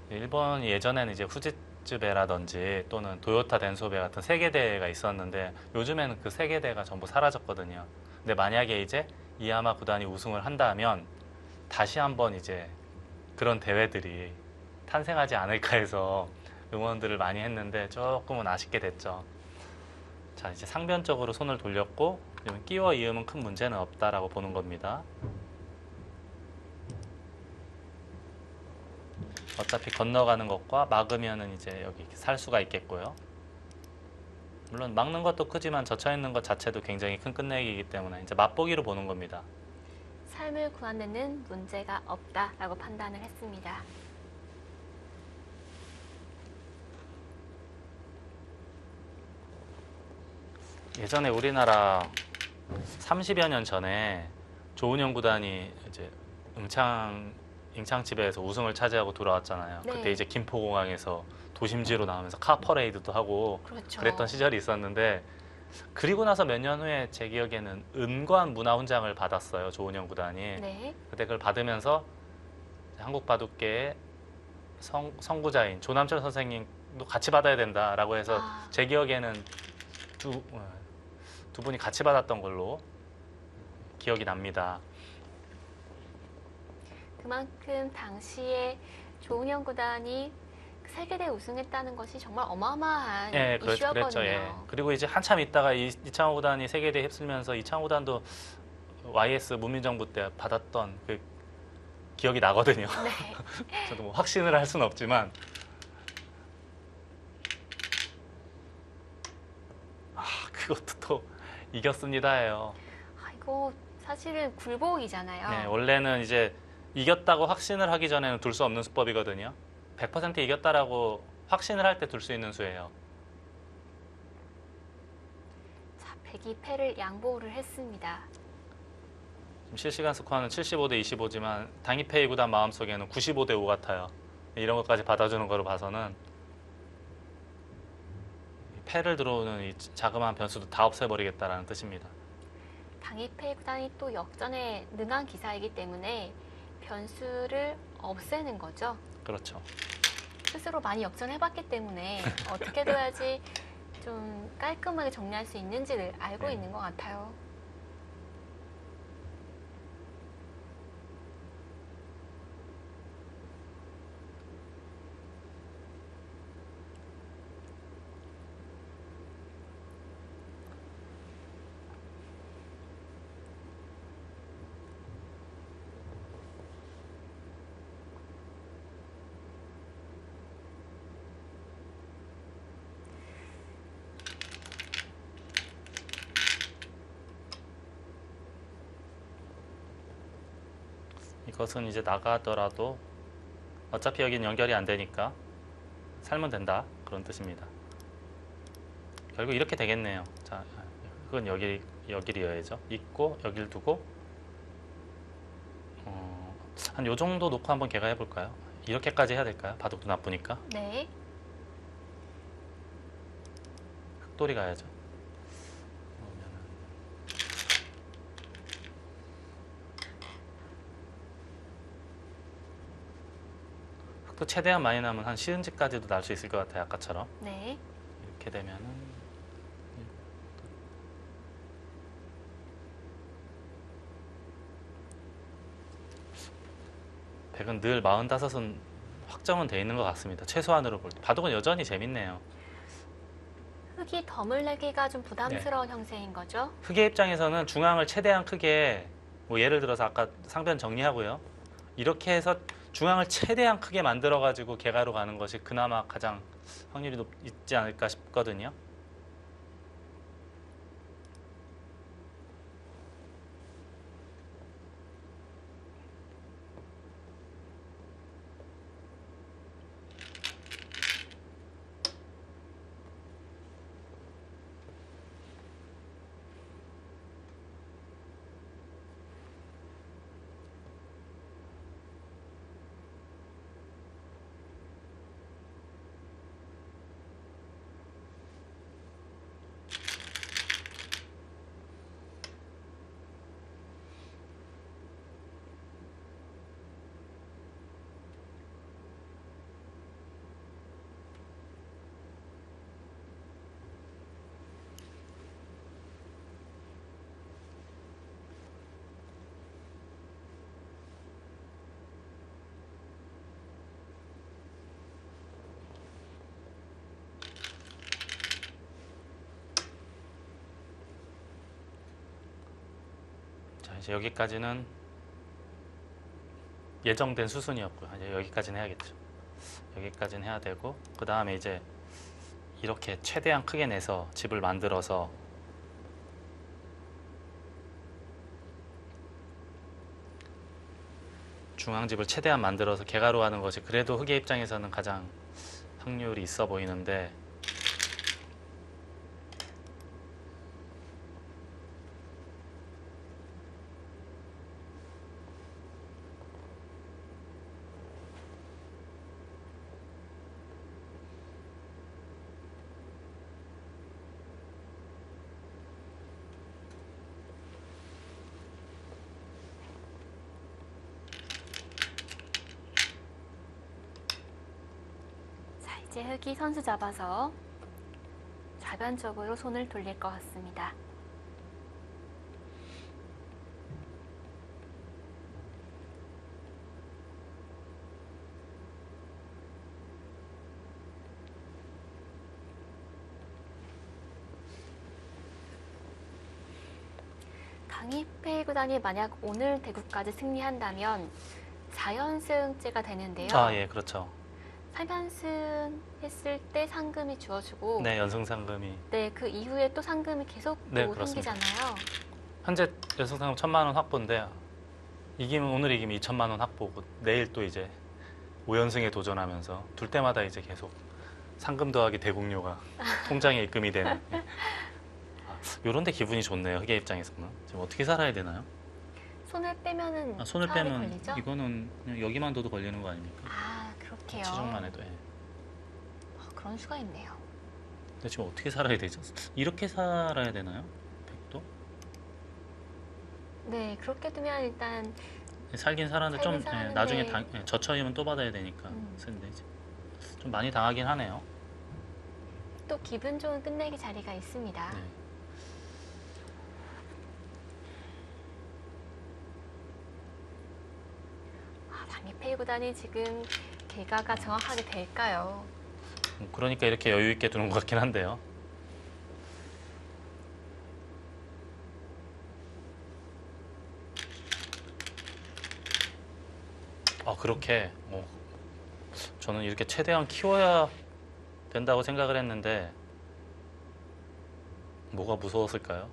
일본이 예전에는 이제 후지츠베라든지 또는 도요타 덴소베 같은 세계대회가 있었는데 요즘에는 그 세계대회가 전부 사라졌거든요. 근데 만약에 이제 이야마 구단이 우승을 한다면 다시 한번 이제 그런 대회들이 탄생하지 않을까 해서 응원들을 많이 했는데 조금은 아쉽게 됐죠. 자, 이제 상변적으로 손을 돌렸고 끼워 이으면 큰 문제는 없다라고 보는 겁니다. 어차피 건너가는 것과 막으면은 이제 여기 살 수가 있겠고요. 물론 막는 것도 크지만 젖혀 있는 것 자체도 굉장히 큰 끝내기이기 때문에 이제 맛보기로 보는 겁니다. 삶을 구한 데는 문제가 없다라고 판단을 했습니다. 예전에 우리나라 30여 년 전에 조은영 구단이 이제 임창집에서 우승을 차지하고 돌아왔잖아요. 네. 그때 이제 김포공항에서 도심지로 나오면서 카 퍼레이드도 하고 그렇죠. 그랬던 시절이 있었는데 그리고 나서 몇 년 후에 제 기억에는 은관 문화훈장을 받았어요. 조은영 구단이. 네. 그때 그걸 받으면서 한국 바둑계의 선구자인 조남철 선생님도 같이 받아야 된다라고 해서 아. 제 기억에는 두 분이 같이 받았던 걸로 기억이 납니다. 그만큼 당시에 조은영 구단이 세계대 우승했다는 것이 정말 어마어마한 예, 그랬죠. 이슈였거든요. 예. 그리고 이제 한참 있다가 이창호 구단이 세계대회 휩쓸면서 이창호 구단도 YS 문민정부 때 받았던 그 기억이 나거든요. 네. 저도 뭐 확신을 할 수는 없지만 그것도 또 이겼습니다예요. 이거 사실은 굴복이잖아요. 네, 원래는 이제 이겼다고 확신을 하기 전에는 둘 수 없는 수법이거든요. 100% 이겼다라고 확신을 할 때 둘 수 있는 수예요. 자, 백이 패를 양보를 했습니다. 지금 실시간 스코어는 75대 25지만 당이페이 구단 마음속에는 95대 5 같아요. 이런 것까지 받아주는 거로 봐서는 패를 들어오는 이 자그마한 변수도 다 없애버리겠다라는 뜻입니다. 당이페이 구단이 또 역전에 능한 기사이기 때문에 변수를 없애는 거죠. 그렇죠. 스스로 많이 역전해봤기 때문에 어떻게 둬야지 좀 깔끔하게 정리할 수 있는지를 알고 네. 있는 것 같아요. 이것은 이제 나가더라도 어차피 여긴 연결이 안 되니까 살면 된다 그런 뜻입니다. 결국 이렇게 되겠네요. 자, 그건 여길이어야죠. 있고 여길 두고 한 요 정도 놓고 한번 개가 해볼까요? 이렇게까지 해야 될까요? 바둑도 나쁘니까. 네. 흑돌이 가야죠. 흑도 최대한 많이 나면 한 시은지까지도 날 수 있을 것 같아요. 아까처럼. 네. 이렇게 되면은 백은 늘 45은 확정은 돼 있는 것 같습니다. 최소한으로 볼 때. 바둑은 여전히 재밌네요. 흙이 덤을 내기가 좀 부담스러운 형세인 거죠. 흑의 입장에서는 중앙을 최대한 크게 뭐 예를 들어서 아까 상변 정리하고요. 이렇게 해서 중앙을 최대한 크게 만들어 가지고 개가로 가는 것이 그나마 가장 확률이 있지 않을까 싶거든요. 자, 이제 여기까지는 예정된 수순이었고요. 이제 여기까지는 해야겠죠. 여기까지는 해야 되고 그 다음에 이제 이렇게 최대한 크게 내서 집을 만들어서 중앙집을 최대한 만들어서 개가로 하는 것이 그래도 흑의 입장에서는 가장 확률이 있어 보이는데 자, 이제 흙이 선수 잡아서 좌변 쪽으로 손을 돌릴 것 같습니다. 장희페이 구단이 만약 오늘 대구까지 승리한다면 4연승째가 되는데요. 아, 예, 그렇죠. 3연승 했을 때 상금이 주어지고 네, 연승 상금이 네, 그 이후에 또 상금이 계속 네, 또 그렇습니다. 생기잖아요. 현재 연승 상금 1,000만 원 확보인데 오늘 이기면 2,000만 원 확보고 내일 또 이제 5연승에 도전하면서 둘 때마다 이제 계속 상금 더하기 대국료가 통장에 입금이 되는 이런 데 기분이 좋네요. 흑의 입장에서는. 지금 어떻게 살아야 되나요? 손을 빼면은 손을 사업이 빼면 걸리죠? 이거는 그냥 여기만 둬도 걸리는 거 아닙니까? 아, 그렇게요. 치중만 해도. 예. 그런 수가 있네요. 근데 지금 어떻게 살아야 되죠? 이렇게 살아야 되나요? 백도? 네, 그렇게 두면 일단 살긴 살았는데 좀 살긴 살았는데 나중에 저처이면 또 받아야 되니까 근데 이제 좀 많이 당하긴 하네요. 또 기분 좋은 끝내기 자리가 있습니다. 네. 장희페이 구단이 지금 개가가 정확하게 될까요? 그러니까 이렇게 여유 있게 두는 것 같긴 한데요. 그렇게 저는 이렇게 최대한 키워야 된다고 생각을 했는데 뭐가 무서웠을까요?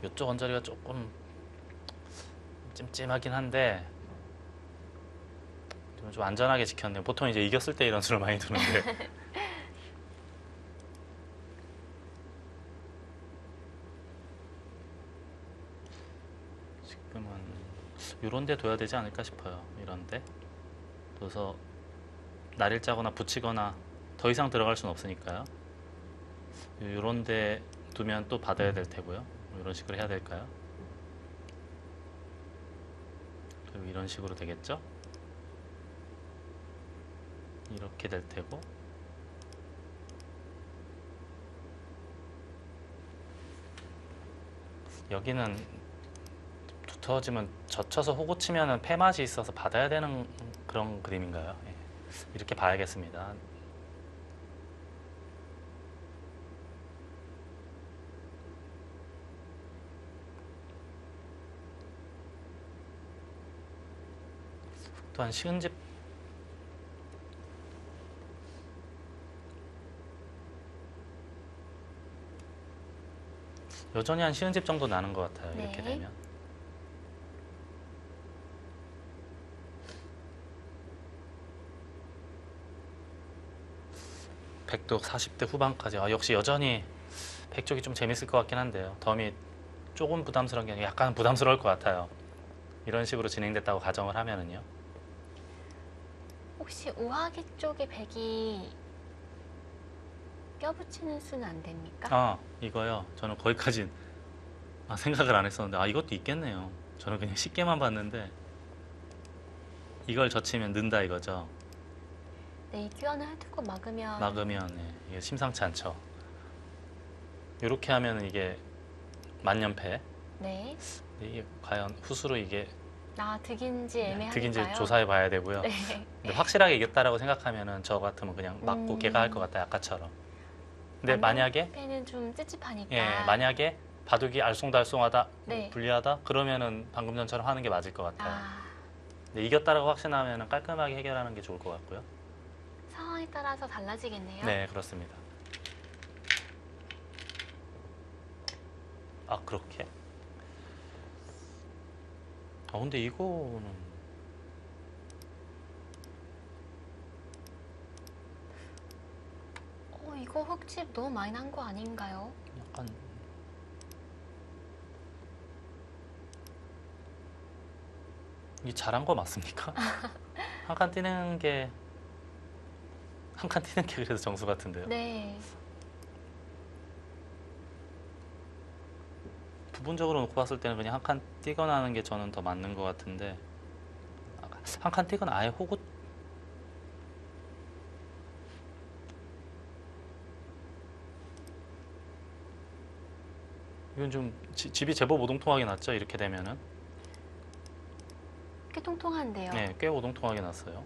이쪽 원자리가 조금 찜찜하긴 한데 좀 안전하게 지켰네요. 보통 이제 이겼을 때 이런 수를 많이 두는데 지금은 이런 데 둬야 되지 않을까 싶어요. 이런 데 둬서 날일 짜거나 붙이거나 더 이상 들어갈 수는 없으니까요. 이런 데 두면 또 받아야 될 테고요. 이런 식으로 해야 될까요? 그리고 이런 식으로 되겠죠? 이렇게 될 테고 여기는 두터워지면 젖혀서 호구 치면은 패맛이 있어서 받아야 되는 그런 그림인가요? 예. 이렇게 봐야겠습니다. 또한 시은집 여전히 한 시은집 정도 나는 것 같아요. 이렇게 네. 되면 백독 40대 후반까지 역시 여전히 백쪽이 좀 재밌을 것 같긴 한데요. 덤이 조금 부담스러운 게 아니라 약간 부담스러울 것 같아요. 이런 식으로 진행됐다고 가정을 하면은요. 혹시 우하기 쪽에 백이 껴붙이는 수는 안 됩니까? 이거요. 저는 거기까지 생각을 안 했었는데 이것도 있겠네요. 저는 그냥 쉽게만 봤는데 이걸 젖히면 는다 이거죠. 네, 교환을 해두고 막으면 이게 심상치 않죠. 이렇게 하면 이게 만년패. 네, 근데 이게 과연 후수로 이게 득인지 애매하니까요. 득인지 조사해 봐야 되고요. 네. 근데 확실하게 이겼다라고 생각하면은 저 같으면 그냥 맞고 걔가 할 것 같아요. 아까처럼. 근데 만약에 패는 좀 찝찝하니까. 만약에 바둑이 알쏭달쏭하다, 네. 불리하다 그러면은 방금 전처럼 하는 게 맞을 것 같아요. 아, 근데 이겼다라고 확신하면은 깔끔하게 해결하는 게 좋을 것 같고요. 상황에 따라서 달라지겠네요. 네, 그렇습니다. 그렇게? 근데 이거는 이거 흙집 너무 많이 난 거 아닌가요? 약간 이게 잘한 거 맞습니까? 한 칸 뛰는 게 그래도 정수 같은데요. 네. 부분적으로 놓고 봤을 때는 그냥 한 칸 뛰거나 하는 게 저는 더 맞는 것 같은데 한 칸 뛰거나 아예 호구 이건 좀 집이 제법 오동통하게 났죠. 이렇게 되면은 꽤 통통한데요. 네, 꽤 오동통하게 났어요.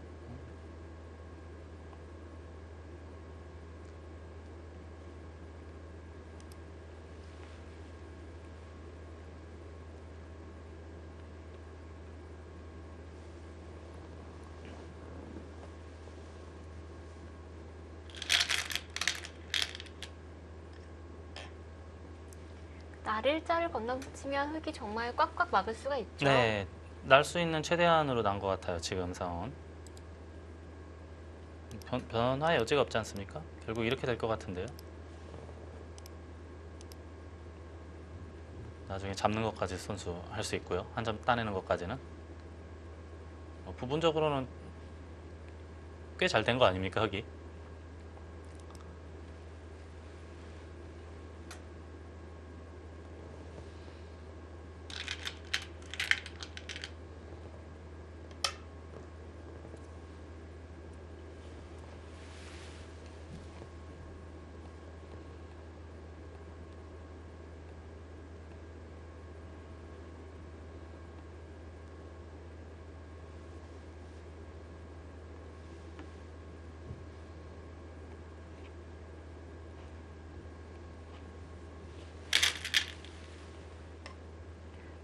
날일자를 건너붙이면 흙이 정말 꽉꽉 막을 수가 있죠. 네, 날 수 있는 최대한으로 난 것 같아요. 지금 상황은. 변화의 여지가 없지 않습니까? 결국 이렇게 될 것 같은데요. 나중에 잡는 것까지 선수 할 수 있고요. 한 점 따내는 것까지는. 부분적으로는 꽤 잘 된 거 아닙니까, 흙이?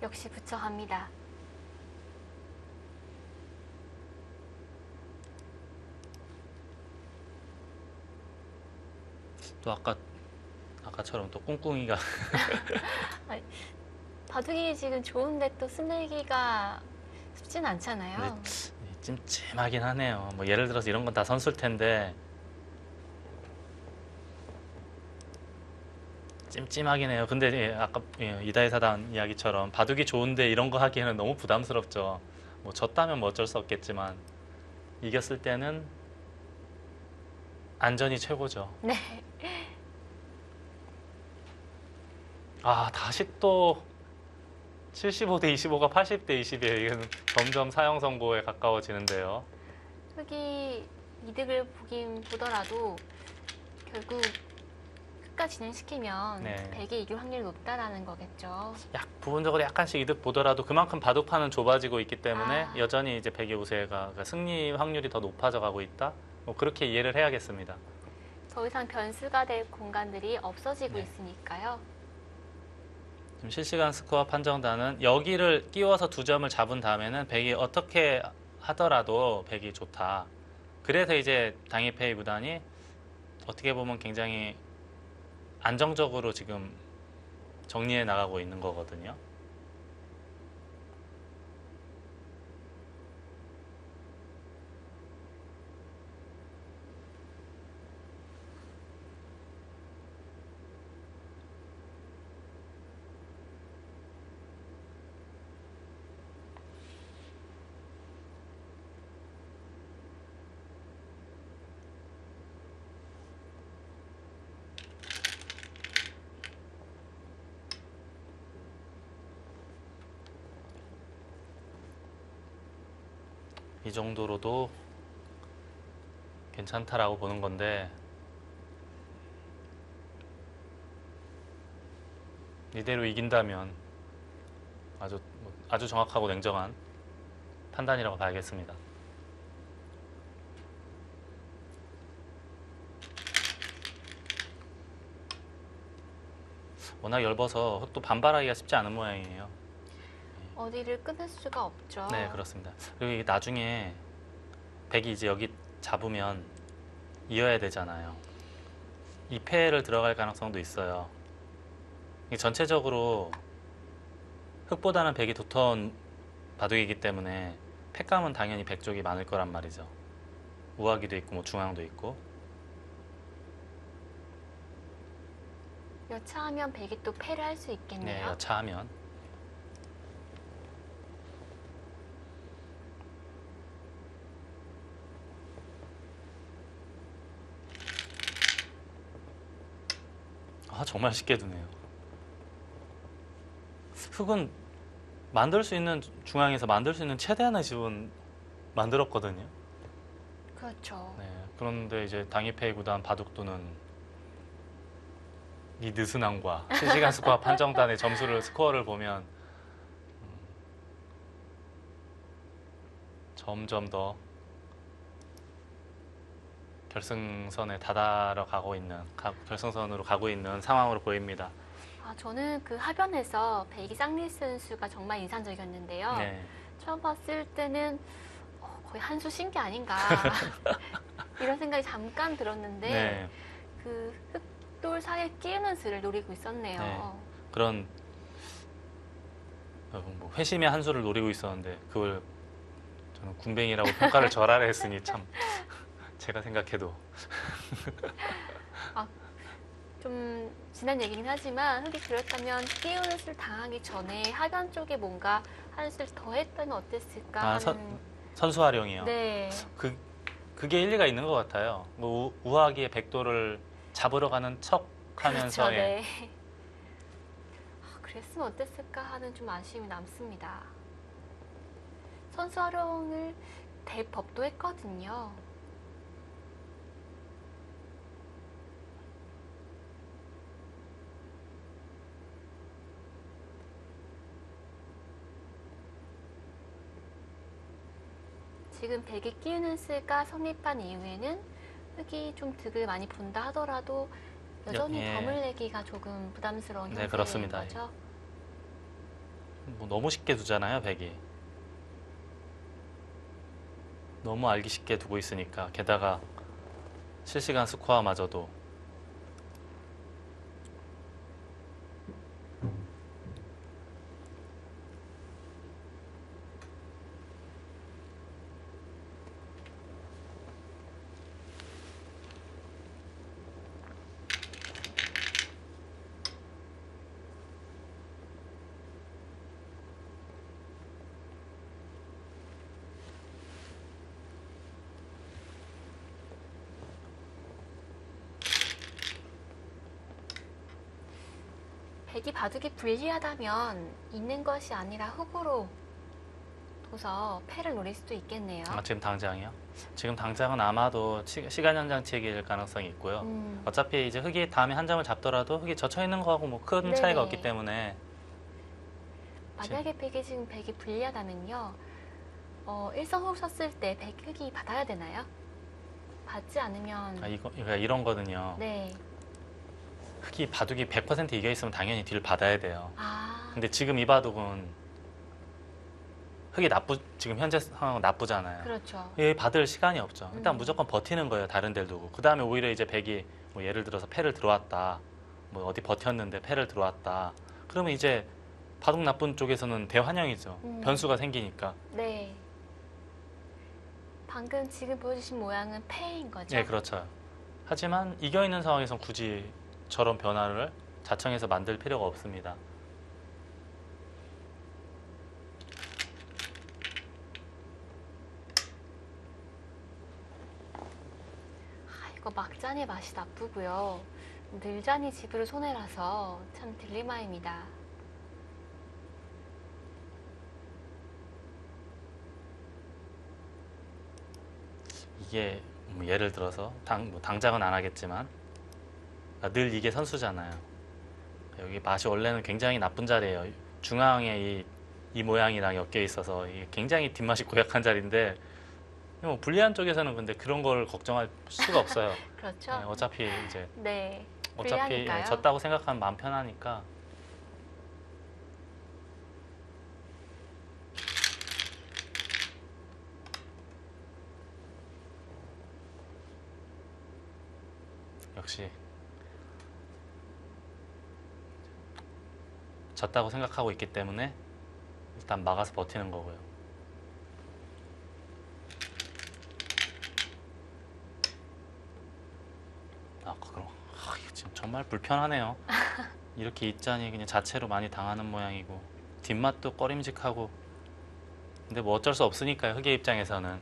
역시 붙여갑니다. 또 아까처럼 또 꿍꿍이가 바둑이 지금 좋은데 또 스내기가 쉽진 않잖아요. 찜찜하긴 하네요. 뭐 예를 들어서 이런 건 다 선수일 텐데 찜찜하긴 해요. 근데 아까 이다희 사단 이야기처럼 바둑이 좋은데 이런 거 하기에는 너무 부담스럽죠. 뭐 졌다면 뭐 어쩔 수 없겠지만 이겼을 때는 안전이 최고죠. 네. 아, 다시 또 75대 25가 80대 20이에요. 이건 점점 사형 선고에 가까워지는데요. 흙이 이득을 보긴 보더라도 결국 끝까지 진행시키면 네. 백이 이길 확률이 높다라는 거겠죠. 부분적으로 약간씩 이득 보더라도 그만큼 바둑판은 좁아지고 있기 때문에 아. 여전히 이제 백의 우세가 그러니까 승리 확률이 더 높아져 가고 있다. 뭐 그렇게 이해를 해야겠습니다. 더 이상 변수가 될 공간들이 없어지고 네. 있으니까요. 지금 실시간 스코어 판정단은 여기를 끼워서 2점을 잡은 다음에는 백이 어떻게 하더라도 백이 좋다. 그래서 이제 당일페이 구단이 어떻게 보면 굉장히 안정적으로 지금 정리해 나가고 있는 거거든요. 이 정도로도 괜찮다라고 보는 건데 이대로 이긴다면 아주 정확하고 냉정한 판단이라고 봐야겠습니다. 워낙 얇아서 흙도 반발하기가 쉽지 않은 모양이에요. 어디를 끊을 수가 없죠. 네, 그렇습니다. 그리고 이게 나중에 백이 이제 여기 잡으면 이어야 되잖아요. 2패를 들어갈 가능성도 있어요. 이게 전체적으로 흑보다는 백이 두터운 바둑이기 때문에 패감은 당연히 백 쪽이 많을 거란 말이죠. 우하기도 있고 뭐 중앙도 있고. 여차하면 백이 또 패를 할 수 네, 있겠네요. 여차하면. 아, 정말 쉽게 두네요. 흙은 만들 수 있는 중앙에서 만들 수 있는 최대한의 집은 만들었거든요. 그렇죠. 네, 그런데 이제 당일페이 구단 바둑두는 이 느슨함과 실시간 스코어 판정단의 스코어를 보면 점점 더 결승선에 결승선으로 가고 있는 상황으로 보입니다. 저는 그 하변에서 백이상리 선수가 정말 인상적이었는데요. 네. 처음 봤을 때는 거의 한 수 쉰 게 아닌가 이런 생각이 잠깐 들었는데 네. 그 흑돌 사이에 끼우는 수를 노리고 있었네요. 네. 그런 뭐 회심의 한 수를 노리고 있었는데 그걸 저는 군뱅이라고 평가를 절하려 했으니 참 제가 생각해도 아, 좀 지난 얘기긴 하지만 흙이 그렇다면 끼우는 수를 당하기 전에 하변 쪽에 뭔가 한 수를 더 했다면 어땠을까 아, 하는 선수 활용이요. 네. 그게 일리가 있는 것 같아요. 뭐 우하기의 백도를 잡으러 가는 척 하면서 그렇죠, 네. 그랬으면 어땠을까 하는 좀 아쉬움이 남습니다. 선수 활용을 될 법도 했거든요. 지금 백이 끼우는 수가 성립한 이후에는 흙이 좀 득을 많이 본다 하더라도 여전히 예. 덤을 내기가 조금 부담스러운 네, 형태인 그렇습니다. 거죠. 뭐 너무 쉽게 두잖아요, 백이. 너무 알기 쉽게 두고 있으니까 게다가 실시간 스코어마저도 백이 바둑이 불리하다면 있는 것이 아니라 흙으로 둬서 패를 노릴 수도 있겠네요. 지금 당장이요? 지금 당장은 아마도 시간 연장치기일 가능성이 있고요. 어차피 이제 흙이 다음에 한 점을 잡더라도 흙이 젖혀 있는 거하고 뭐 큰 네네. 차이가 없기 때문에 만약에 백이 지금 백이 불리하다면요. 일성흙 쳤을 때 백 흙이 받아야 되나요? 받지 않으면 그러니까 이런 거는요. 네. 흙이 바둑이 100% 이겨 있으면 당연히 딜 받아야 돼요. 아, 근데 지금 이 바둑은 흙이 지금 현재 상황은 나쁘잖아요. 그렇죠. 얘 받을 시간이 없죠. 일단 음. 무조건 버티는 거예요. 다른 데를 두고. 그 다음에 오히려 이제 백이 뭐 예를 들어서 패를 들어왔다. 뭐 어디 버텼는데 패를 들어왔다. 그러면 이제 바둑 나쁜 쪽에서는 대환영이죠. 변수가 생기니까. 네. 방금 지금 보여주신 모양은 패인 거죠? 예, 그렇죠. 하지만 이겨 있는 상황에선 굳이 저런 변화를 자청해서 만들 필요가 없습니다. 이거 막잔의 맛이 나쁘고요. 늘잔이 집으로 손해라서 참 딜레마입니다. 이게 뭐 예를 들어서 뭐 당장은 안 하겠지만 늘 이게 선수잖아요. 여기 맛이 원래는 굉장히 나쁜 자리예요. 중앙에 이 모양이랑 엮여 있어서 이게 굉장히 뒷맛이 고약한 자리인데 뭐 불리한 쪽에서는 근데 그런 걸 걱정할 수가 없어요. 그렇죠? 네, 어차피 이제 네. 어차피 불리하니까요. 졌다고 생각하면 마음 편하니까. 역시 졌다고 생각하고 있기 때문에 일단 막아서 버티는 거고요. 그럼 이거 지금 정말 불편하네요. 이렇게 입잔이 그냥 자체로 많이 당하는 모양이고 뒷맛도 꺼림직하고 근데 뭐 어쩔 수 없으니까요. 흑의 입장에서는.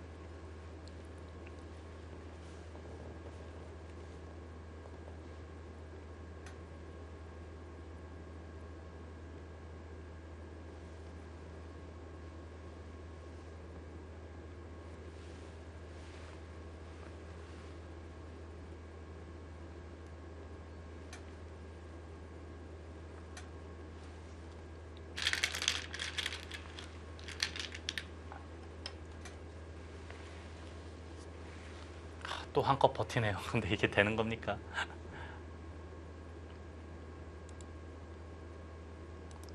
또 한껏 버티네요. 근데 이게 되는 겁니까?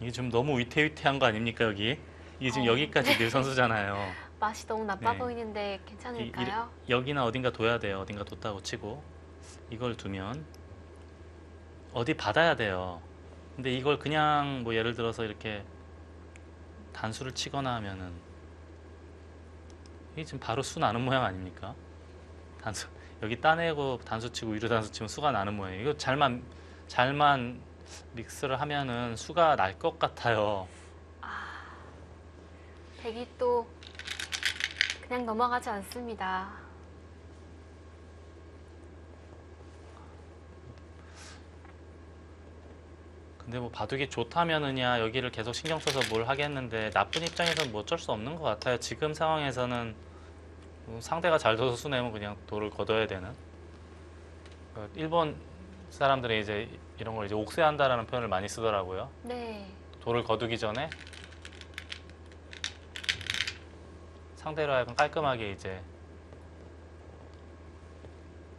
이게 좀 너무 위태위태한 거 아닙니까, 여기? 이게 지금 여기까지 늘 선수잖아요. 맛이 너무 나빠 네. 보이는데 괜찮을까요? 여기나 어딘가 둬야 돼요. 어딘가 뒀다고 치고 이걸 두면 어디 받아야 돼요. 근데 이걸 그냥 뭐 예를 들어서 이렇게 단수를 치거나 하면은 이게 지금 바로 수 나는 모양 아닙니까? 단수 여기 따내고 단수 치고 위로 단수 치면 수가 나는 모양. 이거 잘만 믹스를 하면은 수가 날 것 같아요. 백이 또 그냥 넘어가지 않습니다. 근데 뭐 바둑이 좋다면은야 여기를 계속 신경 써서 뭘 하겠는데 나쁜 입장에서는 뭐 어쩔 수 없는 것 같아요. 지금 상황에서는 상대가 잘 둬서 수내면 그냥 돌을 걷어야 되는. 일본 사람들이 이제 이런 걸 이제 옥세한다라는 표현을 많이 쓰더라고요. 네. 돌을 거두기 전에 상대로 하여금 깔끔하게 이제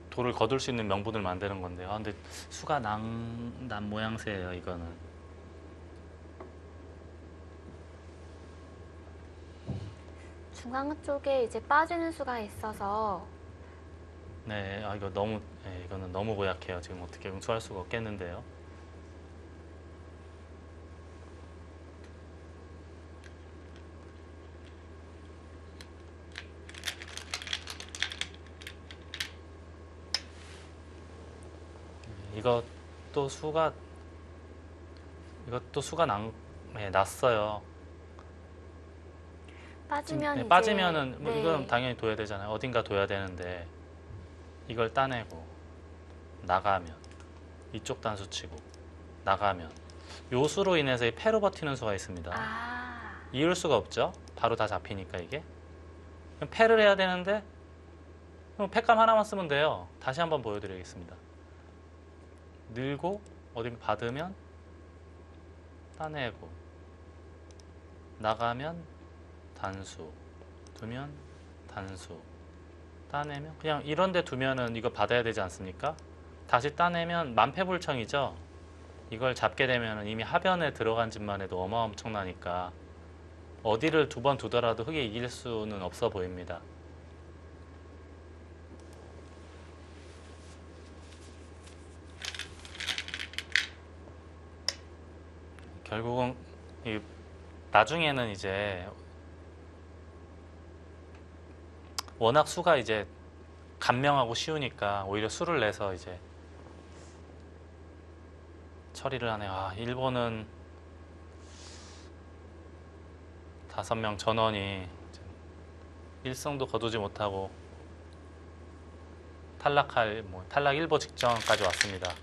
돌을 거둘 수 있는 명분을 만드는 건데요. 근데 수가 난 모양새예요, 이거는. 중앙 쪽에 이제 빠지는 수가 있어서 네, 이거는 너무 고약해요. 지금 어떻게 응수할 수가 없겠는데요. 이것도 수가 났어요. 빠지면 네, 이제 빠지면은 뭐 네. 이건 당연히 둬야 되잖아요. 어딘가 둬야 되는데 이걸 따내고 나가면 이쪽 단수 치고 나가면 요 수로 인해서 이 패로 버티는 수가 있습니다. 이을 수가 없죠. 바로 다 잡히니까 이게. 그럼 패를 해야 되는데 그럼 패감 하나만 쓰면 돼요. 다시 한번 보여드리겠습니다. 늘고 어딘가 받으면 따내고 나가면 단수 두면 단수 따내면 그냥 이런 데 두면은 이거 받아야 되지 않습니까? 다시 따내면 만패불청이죠. 이걸 잡게 되면 이미 하변에 들어간 집만 해도 어마엄청나니까 어디를 두 번 두더라도 흙에 이길 수는 없어 보입니다. 결국은 나중에는 이제 워낙 수가 이제 간명하고 쉬우니까 오히려 수를 내서 이제 처리를 하네요. 일본은 5명 전원이 1승도 거두지 못하고 탈락 1보 직전까지 왔습니다.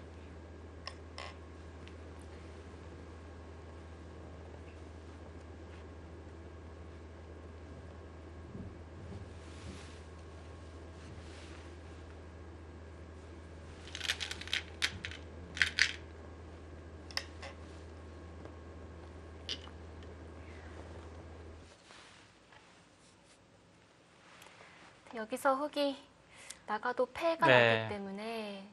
여기서 흙이 나가도 패가 네. 나기 때문에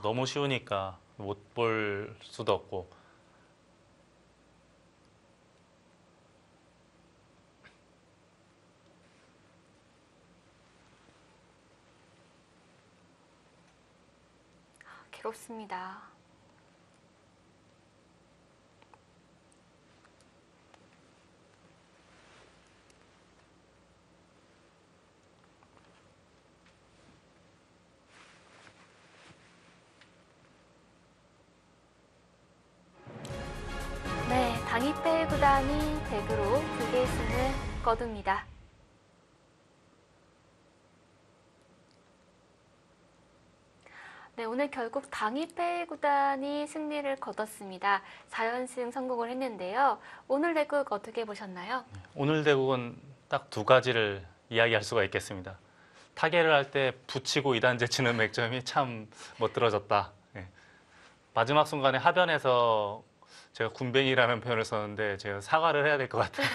너무 쉬우니까 못 볼 수도 없고 괴롭습니다. 네, 당이페 구단이 덱으로 2개의 승을 거둡니다. 네, 오늘 결국 당이페 구단이 승리를 거뒀습니다. 4연승 성공을 했는데요. 오늘 대국 어떻게 보셨나요? 오늘 대국은 딱 두 가지를 이야기할 수가 있겠습니다. 타계를 할 때 붙이고 2단제 치는 맥점이 참 멋들어졌다. 예. 마지막 순간에 하변에서 제가 군뱅이라는 표현을 썼는데 제가 사과를 해야 될 것 같아요.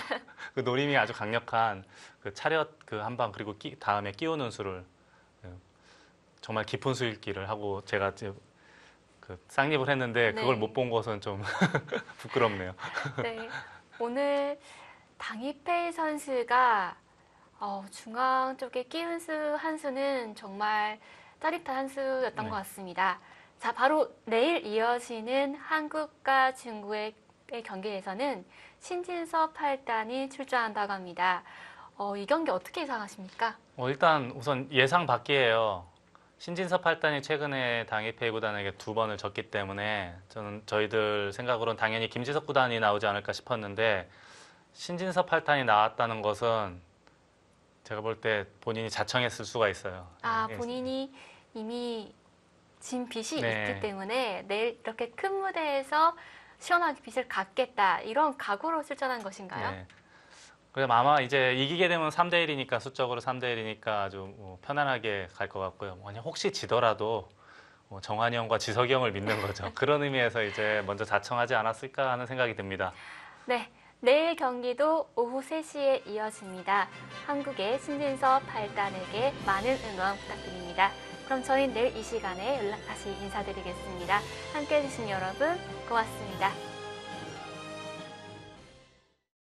그 노림이 아주 강력한 그 차렷 그 한 방 그리고 다음에 끼우는 수를 정말 깊은 수읽기를 하고 제가 그 쌍립을 했는데 네. 그걸 못 본 것은 좀 부끄럽네요. 네, 오늘 당이페이 선수가 중앙 쪽에 끼운 수 한 수는 정말 짜릿한 한 수였던 네. 것 같습니다. 자, 바로 내일 이어지는 한국과 중국의 경기에서는 신진서 8단이 출전한다고 합니다. 이 경기 어떻게 예상하십니까? 일단 우선 예상 밖이에요. 신진섭 8단이 최근에 당일페이 구단에게 2번을 졌기 때문에 저희들 생각으로는 당연히 김지석 구단이 나오지 않을까 싶었는데 신진섭 8단이 나왔다는 것은 제가 볼 때 본인이 자청했을 수가 있어요. 아, 예. 본인이 이미 진 빚이 네. 있기 때문에 내일 이렇게 큰 무대에서 시원하게 빚을 갚겠다 이런 각오로 출전한 것인가요? 네. 그럼 아마 이제 이기게 되면 3대1이니까 수적으로 3대1이니까 아주 편안하게 갈 것 같고요. 만약 혹시 지더라도 정환이 형과 지석이 형을 믿는 거죠. 그런 의미에서 이제 먼저 자청하지 않았을까 하는 생각이 듭니다. 네, 내일 경기도 오후 3시에 이어집니다. 한국의 신진서 8단에게 많은 응원 부탁드립니다. 그럼 저희 내일 이 시간에 다시 인사드리겠습니다. 함께해 주신 여러분 고맙습니다.